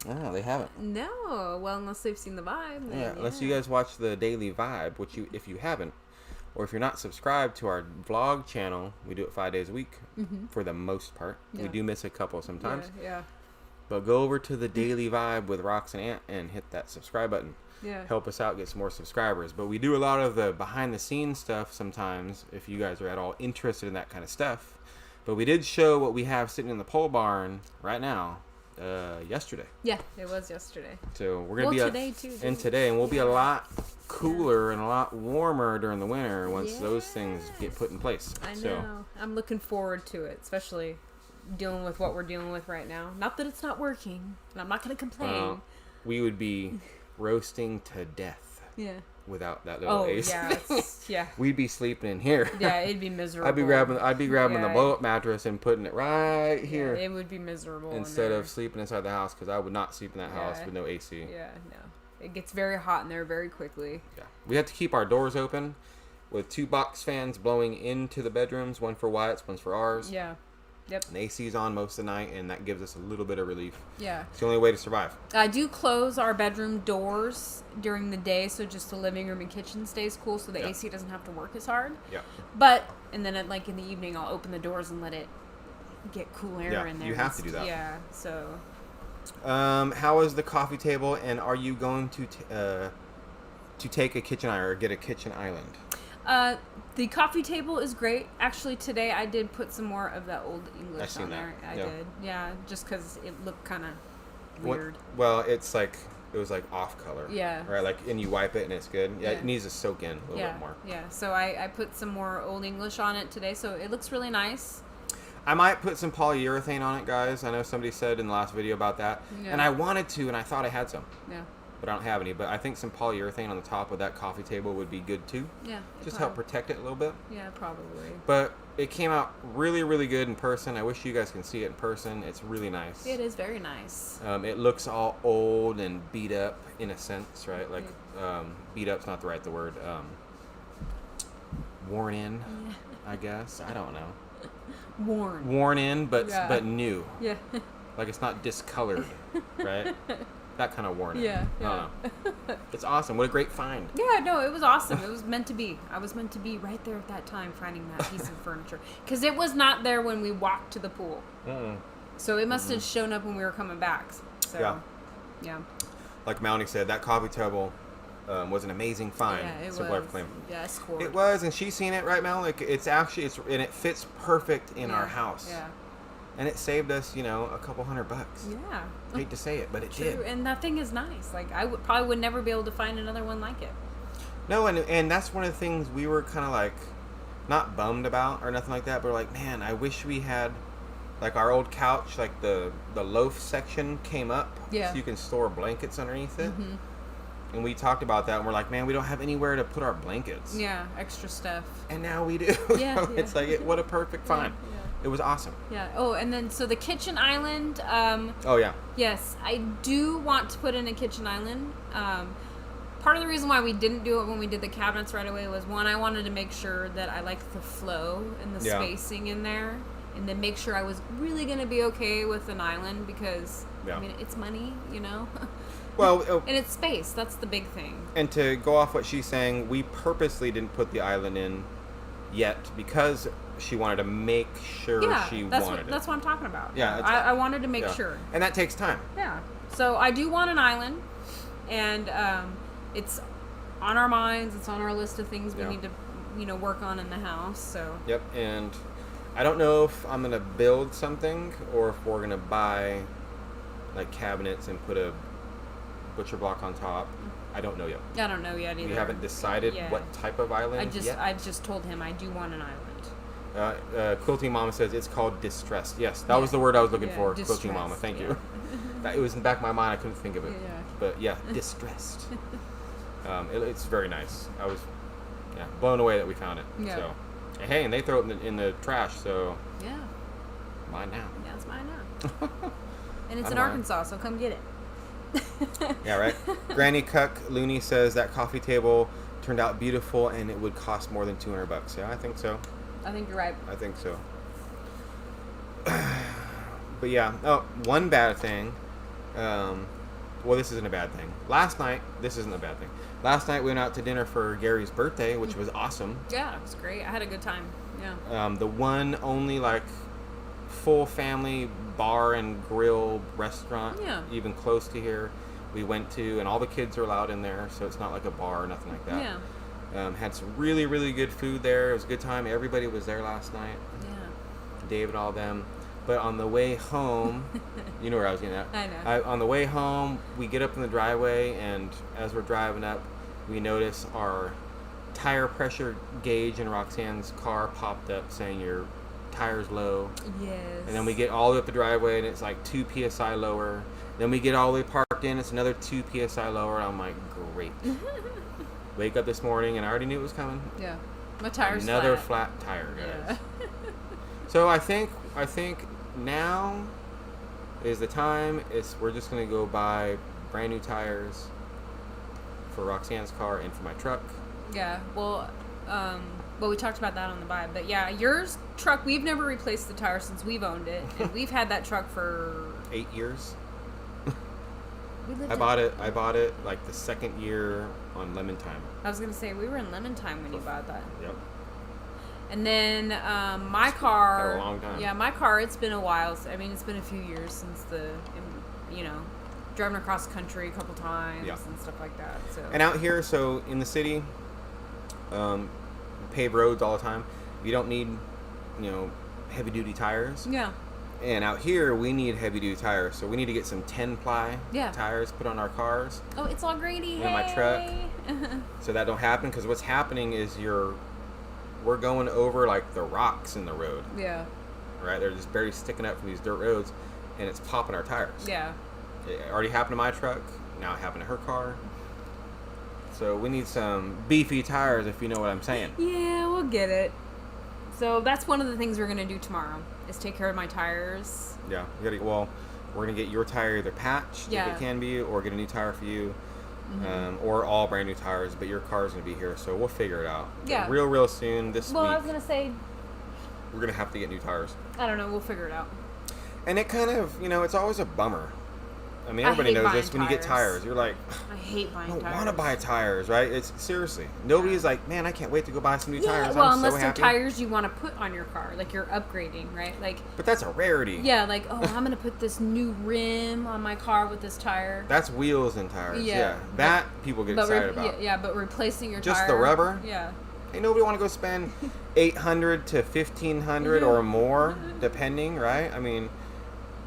No, they haven't. No. Well, unless they've seen the vibe. Then, yeah, unless you guys watch the daily vibe, which if you haven't, or if you're not subscribed to our vlog channel, we do it 5 days a week for the most part. Yeah. We do miss a couple sometimes. Yeah. But go over to the Daily Vibe with Rox and Ant and hit that subscribe button. Yeah. Help us out, get some more subscribers. But we do a lot of the behind-the-scenes stuff sometimes, if you guys are at all interested in that kind of stuff. But we did show what we have sitting in the pole barn right now yesterday. Yeah, it was yesterday. So we're going to be today too. And we'll be a lot cooler and a lot warmer during the winter once those things get put in place. I know. I'm looking forward to it, especially dealing with what we're dealing with right now. Not that it's not working, and I'm not going to complain. We would be roasting to death. Yeah. Without that little AC. Yeah. We'd be sleeping in here. Yeah, it'd be miserable. I'd be grabbing the blow-up mattress and putting it right here. It would be miserable. Instead of sleeping inside the house, because I would not sleep in that house with no AC. Yeah, no. It gets very hot in there very quickly. Yeah. We have to keep our doors open with 2 box fans blowing into the bedrooms, one for Wyatt's, one's for ours. Yeah. Yep. And the AC's on most of the night, and that gives us a little bit of relief. Yeah. It's the only way to survive. I do close our bedroom doors during the day, so just the living room and kitchen stays cool, so the AC doesn't have to work as hard. Yeah. But, and then in the evening, I'll open the doors and let it get cool air in there. You have to do that. Yeah, so. How is the coffee table, and are you going to take a kitchen island or get a kitchen island? The coffee table is great. Actually, today I did put some more of that old English on there. I did. Yeah, just because it looked kind of weird. Well, it was like off color. Yeah. Right, like, and you wipe it and it's good. Yeah, it needs to soak in a little bit more. Yeah, so I put some more old English on it today, so it looks really nice. I might put some polyurethane on it, guys. I know somebody said in the last video about that. Yeah. And I wanted to, and I thought I had some. Yeah. But I don't have any. But I think some polyurethane on the top of that coffee table would be good too. Yeah. Just help protect it a little bit. Yeah, probably. But it came out really, really good in person. I wish you guys can see it in person. It's really nice. It is very nice. It looks all old and beat up in a sense, right? Like, beat up's not the word. Worn in, I guess. I don't know. Worn in, but new. Yeah. Like it's not discolored, right? That kind of worn in. Yeah. I don't know. It's awesome. What a great find. Yeah, no, it was awesome. It was meant to be. I was meant to be right there at that time finding that piece of furniture. Because it was not there when we walked to the pool. Mm-mm. So it must have shown up when we were coming back. So, yeah. Like Melanie said, that coffee table was an amazing find. Yeah, it was. Yeah, scored. It was, and she's seen it, right, Mel? Like, and it fits perfect in our house. Yeah. And it saved us, a couple $100. Yeah. Hate to say it, but it did. And that thing is nice. Like, I probably would never be able to find another one like it. No, and that's one of the things we were kind of like, not bummed about or nothing like that, but we're like, man, I wish we had, like, our old couch, like the loaf section came up. Yeah. So you can store blankets underneath it. Mm-hmm. And we talked about that, and we're like, man, we don't have anywhere to put our blankets. Yeah, extra stuff. And now we do. Yeah. It's like, what a perfect find. Yeah. It was awesome. Yeah. Oh, and then, so the kitchen island. Oh, yeah. Yes, I do want to put in a kitchen island. Part of the reason why we didn't do it when we did the cabinets right away was, one, I wanted to make sure that I liked the flow and the spacing in there. And then make sure I was really going to be okay with an island because, I mean, it's money, Well, and it's space. That's the big thing. And to go off what she's saying, we purposely didn't put the island in yet because she wanted to make sure she wanted it. That's what I'm talking about. Yeah, I wanted to make sure. And that takes time. Yeah. So I do want an island, and it's on our minds. It's on our list of things we need to, work on in the house. So. Yep. And I don't know if I'm gonna build something or if we're gonna buy like cabinets and put a butcher block on top. I don't know yet. I don't know yet either. We haven't decided what type of island yet. I've just told him I do want an island. Quilting Mama says it's called distressed. Yes, that was the word I was looking for. Distressed. Quilting Mama, thank you. It was in the back of my mind. I couldn't think of it. Yeah. But yeah, distressed. It's very nice. I was blown away that we found it. Yeah. So, hey, and they throw it in the trash. So yeah, mine now. Yeah, it's mine now. And it's in Arkansas, so come get it. Yeah, right. Granny Cuck Looney says that coffee table turned out beautiful and it would cost more than $200. Yeah, I think so. I think you're right. I think so. But yeah, one bad thing. Well, this isn't a bad thing. This isn't a bad thing. Last night we went out to dinner for Gary's birthday, which was awesome. Yeah, it was great. I had a good time. Yeah. The one only like full family bar and grill restaurant, even close to here, we went to, and all the kids are allowed in there, so it's not like a bar or nothing like that. Yeah. Had some really, really good food there. It was a good time. Everybody was there last night. Yeah. David, all them. But on the way home, you know where I was getting at. I know. On the way home, we get up in the driveway, and as we're driving up, we notice our tire pressure gauge in Roxanne's car popped up saying your tires low. Yes. And then we get all the way up the driveway, and it's like 2 psi lower. Then we get all the way parked in, it's another 2 psi lower. I'm like, great. Wake up this morning, and I already knew it was coming. Yeah. My tire's another flat tire, guys. Yeah. So I think now is the time. We're just gonna go buy brand new tires for Roxanne's car and for my truck. Yeah. Well, we talked about that on the buy, but yeah, yours truck, we've never replaced the tire since we've owned it, and we've had that truck for 8 years. I bought it like the second year on Lemon Time. I was gonna say we were in Lemon Time when you bought that. Yep. And then my car. Been a long time. Yeah, my car. It's been a while. I mean, it's been a few years since driving across the country a couple times and stuff like that. So. And out here, so in the city, paved roads all the time. You don't need, heavy duty tires. Yeah. And out here, we need heavy duty tires, so we need to get some 10-ply tires put on our cars. Oh, it's all Grady. And my truck. So that don't happen, because what's happening is we're going over like the rocks in the road. Yeah. Right? They're just barely sticking up from these dirt roads, and it's popping our tires. Yeah. It already happened to my truck. Now it happened to her car. So we need some beefy tires, if you know what I'm saying. Yeah, we'll get it. So that's one of the things we're going to do tomorrow, is take care of my tires. Yeah. We're going to get your tire either patched, if it can be, or get a new tire for you. Mm-hmm. Or all brand new tires, but your car's going to be here, so we'll figure it out. Yeah. Real soon this week. Well, I was going to say, we're going to have to get new tires. I don't know, we'll figure it out. And it kind of, it's always a bummer. I mean, everybody knows this. When you get tires, you're like, I hate buying tires. I don't want to buy tires, right? It's seriously. Nobody's like, man, I can't wait to go buy some new tires. Well, I'm unless so they're happy. tires you want to put on your car, like you're upgrading, right? But that's a rarity. Yeah, like, I'm going to put this new rim on my car with this tire. That's wheels and tires. Yeah. That people get excited about. Yeah, but replacing your just tire. Just the rubber? Yeah. Hey, nobody want to go spend $800 to $1,500 or more, depending, right? I mean,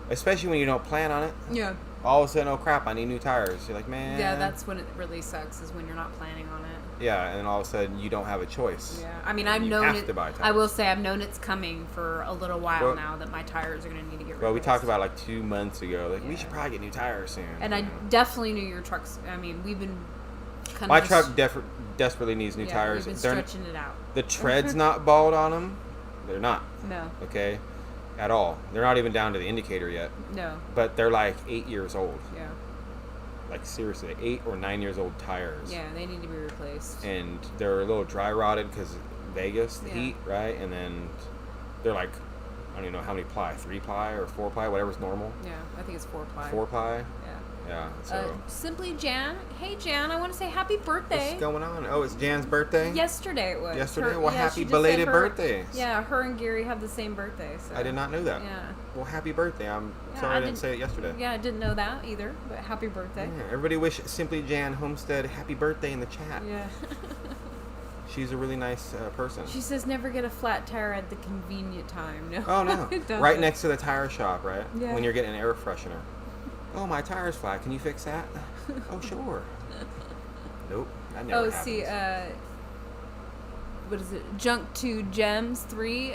especially when you don't plan on it. Yeah. All of a sudden, oh crap, I need new tires. You're like, man. Yeah, that's when it really sucks, is when you're not planning on it. Yeah, and then all of a sudden you don't have a choice. Yeah, I mean, I've known it. To buy tires. I will say I've known it's coming for a little while now, that my tires are going to need to get replaced. Well, we talked about like 2 months ago. We should probably get new tires soon. And I definitely knew your trucks. I mean, we've been my truck desperately needs new tires. We've been stretching it out. The tread's not bald on them. They're not. No. Okay. At all. They're not even down to the indicator yet. No. But they're like 8 years old. Yeah. Like seriously, 8 or 9 years old tires. Yeah, they need to be replaced. And they're a little dry rotted because Vegas, the heat, right? And then they're like, I don't even know how many ply, 3 ply or 4 ply, whatever's normal. Yeah, I think it's 4 ply. 4 ply. Yeah. Yeah. So. Simply Jan. Hey Jan, I want to say happy birthday. What's going on? Oh, it's Jan's birthday. Yesterday it was. Yesterday. Well, happy belated birthday. Yeah, her and Gary have the same birthday. So. I did not know that. Yeah. Well, happy birthday. I'm sorry I didn't say it yesterday. Yeah, I didn't know that either, but happy birthday. Yeah, everybody wish Simply Jan Homestead happy birthday in the chat. Yeah. She's a really nice person. She says never get a flat tire at the convenient time. No. Oh, no. Right next to the tire shop, right? Yeah. When you're getting an air freshener. Oh, my tire's flat. Can you fix that? Oh, sure. Nope. That never happens. See, what is it? Junk to Gems 3.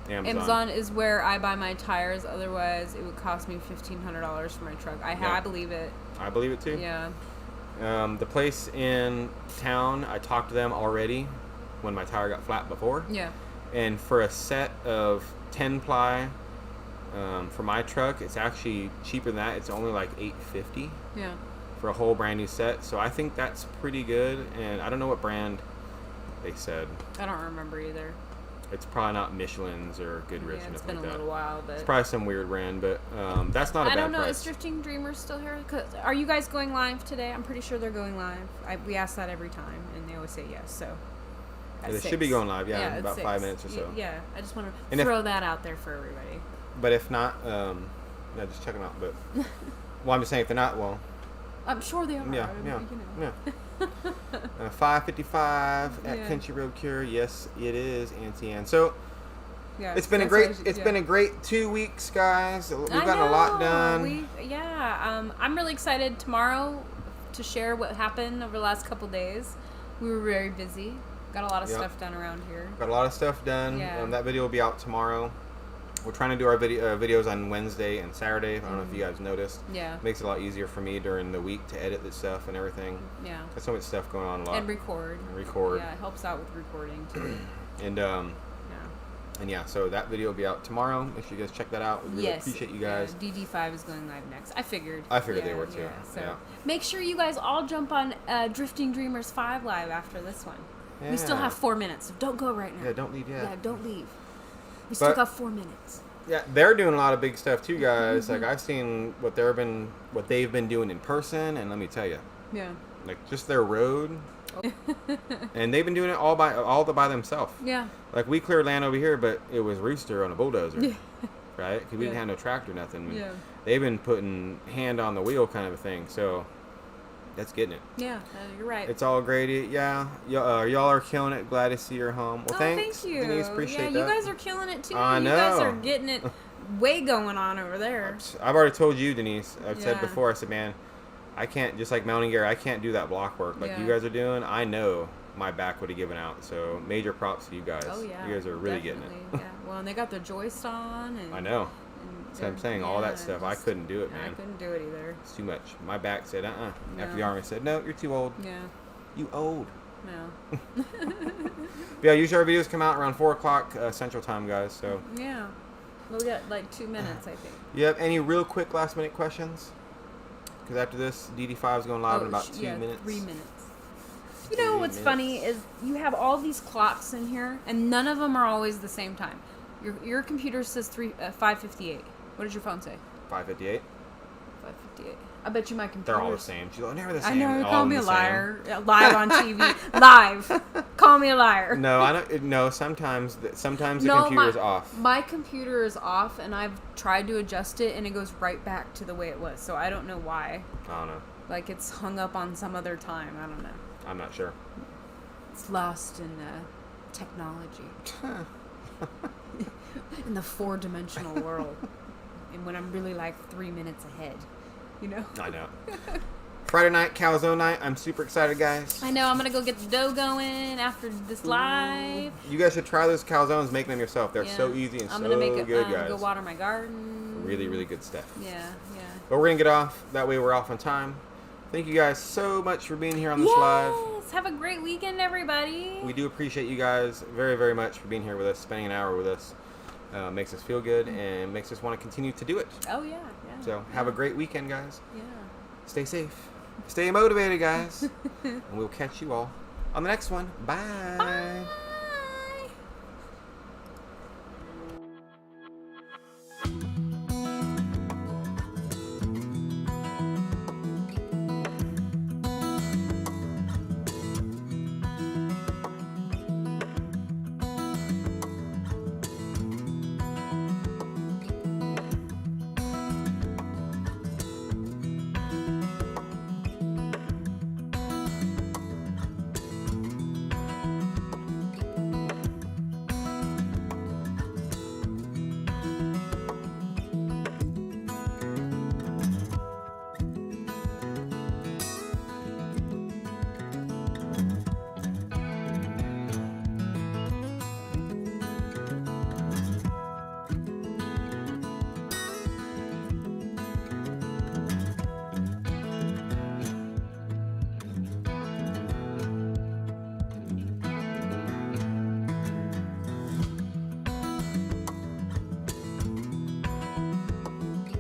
Amazon is where I buy my tires. Otherwise, it would cost me $1,500 for my truck. I believe it. I believe it too. Yeah. The place in town, I talked to them already when my tire got flat before. Yeah. And for a set of 10 ply for my truck, it's actually cheaper than that. It's only like $850. Yeah. For a whole brand new set. So I think that's pretty good. And I don't know what brand they said. I don't remember either. It's probably not Michelin's or Goodrich. Yeah, it's been a little while, but it's probably some weird brand, but that's not a bad price. I don't know. Is Drifting Dreamer still here? Are you guys going live today? I'm pretty sure they're going live. We ask that every time, and they always say yes. So they should be going live, in about 6. 5 minutes or so. Yeah, I just want to throw that out there for everybody. But if not, just check them out. But well, I'm just saying if they're not, well, I'm sure they are. Yeah. 555 at Country Road Cure. Yes, it is, Auntie Ann. So it's been a great 2 weeks, guys. We've gotten a lot done. I'm really excited tomorrow to share what happened over the last couple days. We were very busy. Got a lot of stuff done around here. Got a lot of stuff done. Yeah. That video will be out tomorrow. We're trying to do our videos on Wednesday and Saturday. I don't know if you guys noticed. Yeah. Makes it a lot easier for me during the week to edit this stuff and everything. Yeah. There's so much stuff going on a lot. And record. Yeah, it helps out with recording too. And so that video will be out tomorrow. Make sure you guys check that out. We really appreciate you guys. DD5 is going live next. I figured they were too. So make sure you guys all jump on Drifting Dreamers 5 live after this one. Yeah. We still have 4 minutes, so don't go right now. Yeah, don't leave yet. Yeah, don't leave. We still got 4 minutes. Yeah, they're doing a lot of big stuff too, guys. Like I've seen what they've been doing in person, and let me tell you. Yeah. Like just their road. And they've been doing it all by themselves. Yeah. Like we cleared land over here, but it was Rooster on a bulldozer. Yeah. Right? Because we didn't have no tractor, nothing. Yeah. They've been putting hand on the wheel kind of a thing. So that's getting it. Yeah, you're right. It's all great. Yeah. Y'all are killing it. Glad to see you're home. Well, thanks. Thank you. Denise, appreciate that. You guys are killing it too. I know. You guys are getting it way going on over there. I've already told you, Denise. I've said before, I said, man, I can't, just like mounting gear, I can't do that block work like you guys are doing. I know my back would have given out. So major props to you guys. Oh, yeah. You guys are really getting it. Yeah. Well, and they got the joist on. And I know. That's what I'm saying. All that stuff. I couldn't do it, man. I couldn't do it either. It's too much. My back said, No. After the army said, no, you're too old. Yeah. You old. No. Yeah, usually our videos come out around 4 o'clock Central Time, guys. So. Yeah. Well, we got like 2 minutes, I think. You have any real quick last minute questions? Because after this, DD5 is going live in about 2 minutes. 3 minutes. You know what's funny is you have all these clocks in here, and none of them are always the same time. Your computer says 5:58. What does your phone say? 5:58. 5:58. I bet you my computer. They're all the same. She's like, never the same. I know. Call me a liar. Live on TV. Live. Call me a liar. No, I don't. No, sometimes the computer is off. My computer is off, and I've tried to adjust it, and it goes right back to the way it was. So I don't know why. I don't know. Like it's hung up on some other time. I don't know. I'm not sure. It's lost in technology. In the 4-dimensional world. And when I'm really like 3 minutes ahead. You know? I know. Friday night, calzone night. I'm super excited, guys. I know. I'm going to go get the dough going after this live. You guys should try those calzones. Make them yourself. They're so easy and so good, guys. Go water my garden. Really, really good stuff. Yeah. But we're going to get off. That way we're off on time. Thank you guys so much for being here on this live. Yes. Have a great weekend, everybody. We do appreciate you guys very, very much for being here with us, spending an hour with us. Makes us feel good and makes us want to continue to do it. Oh, yeah. So have a great weekend, guys. Yeah. Stay safe. Stay motivated, guys. And we'll catch you all on the next one. Bye. Bye.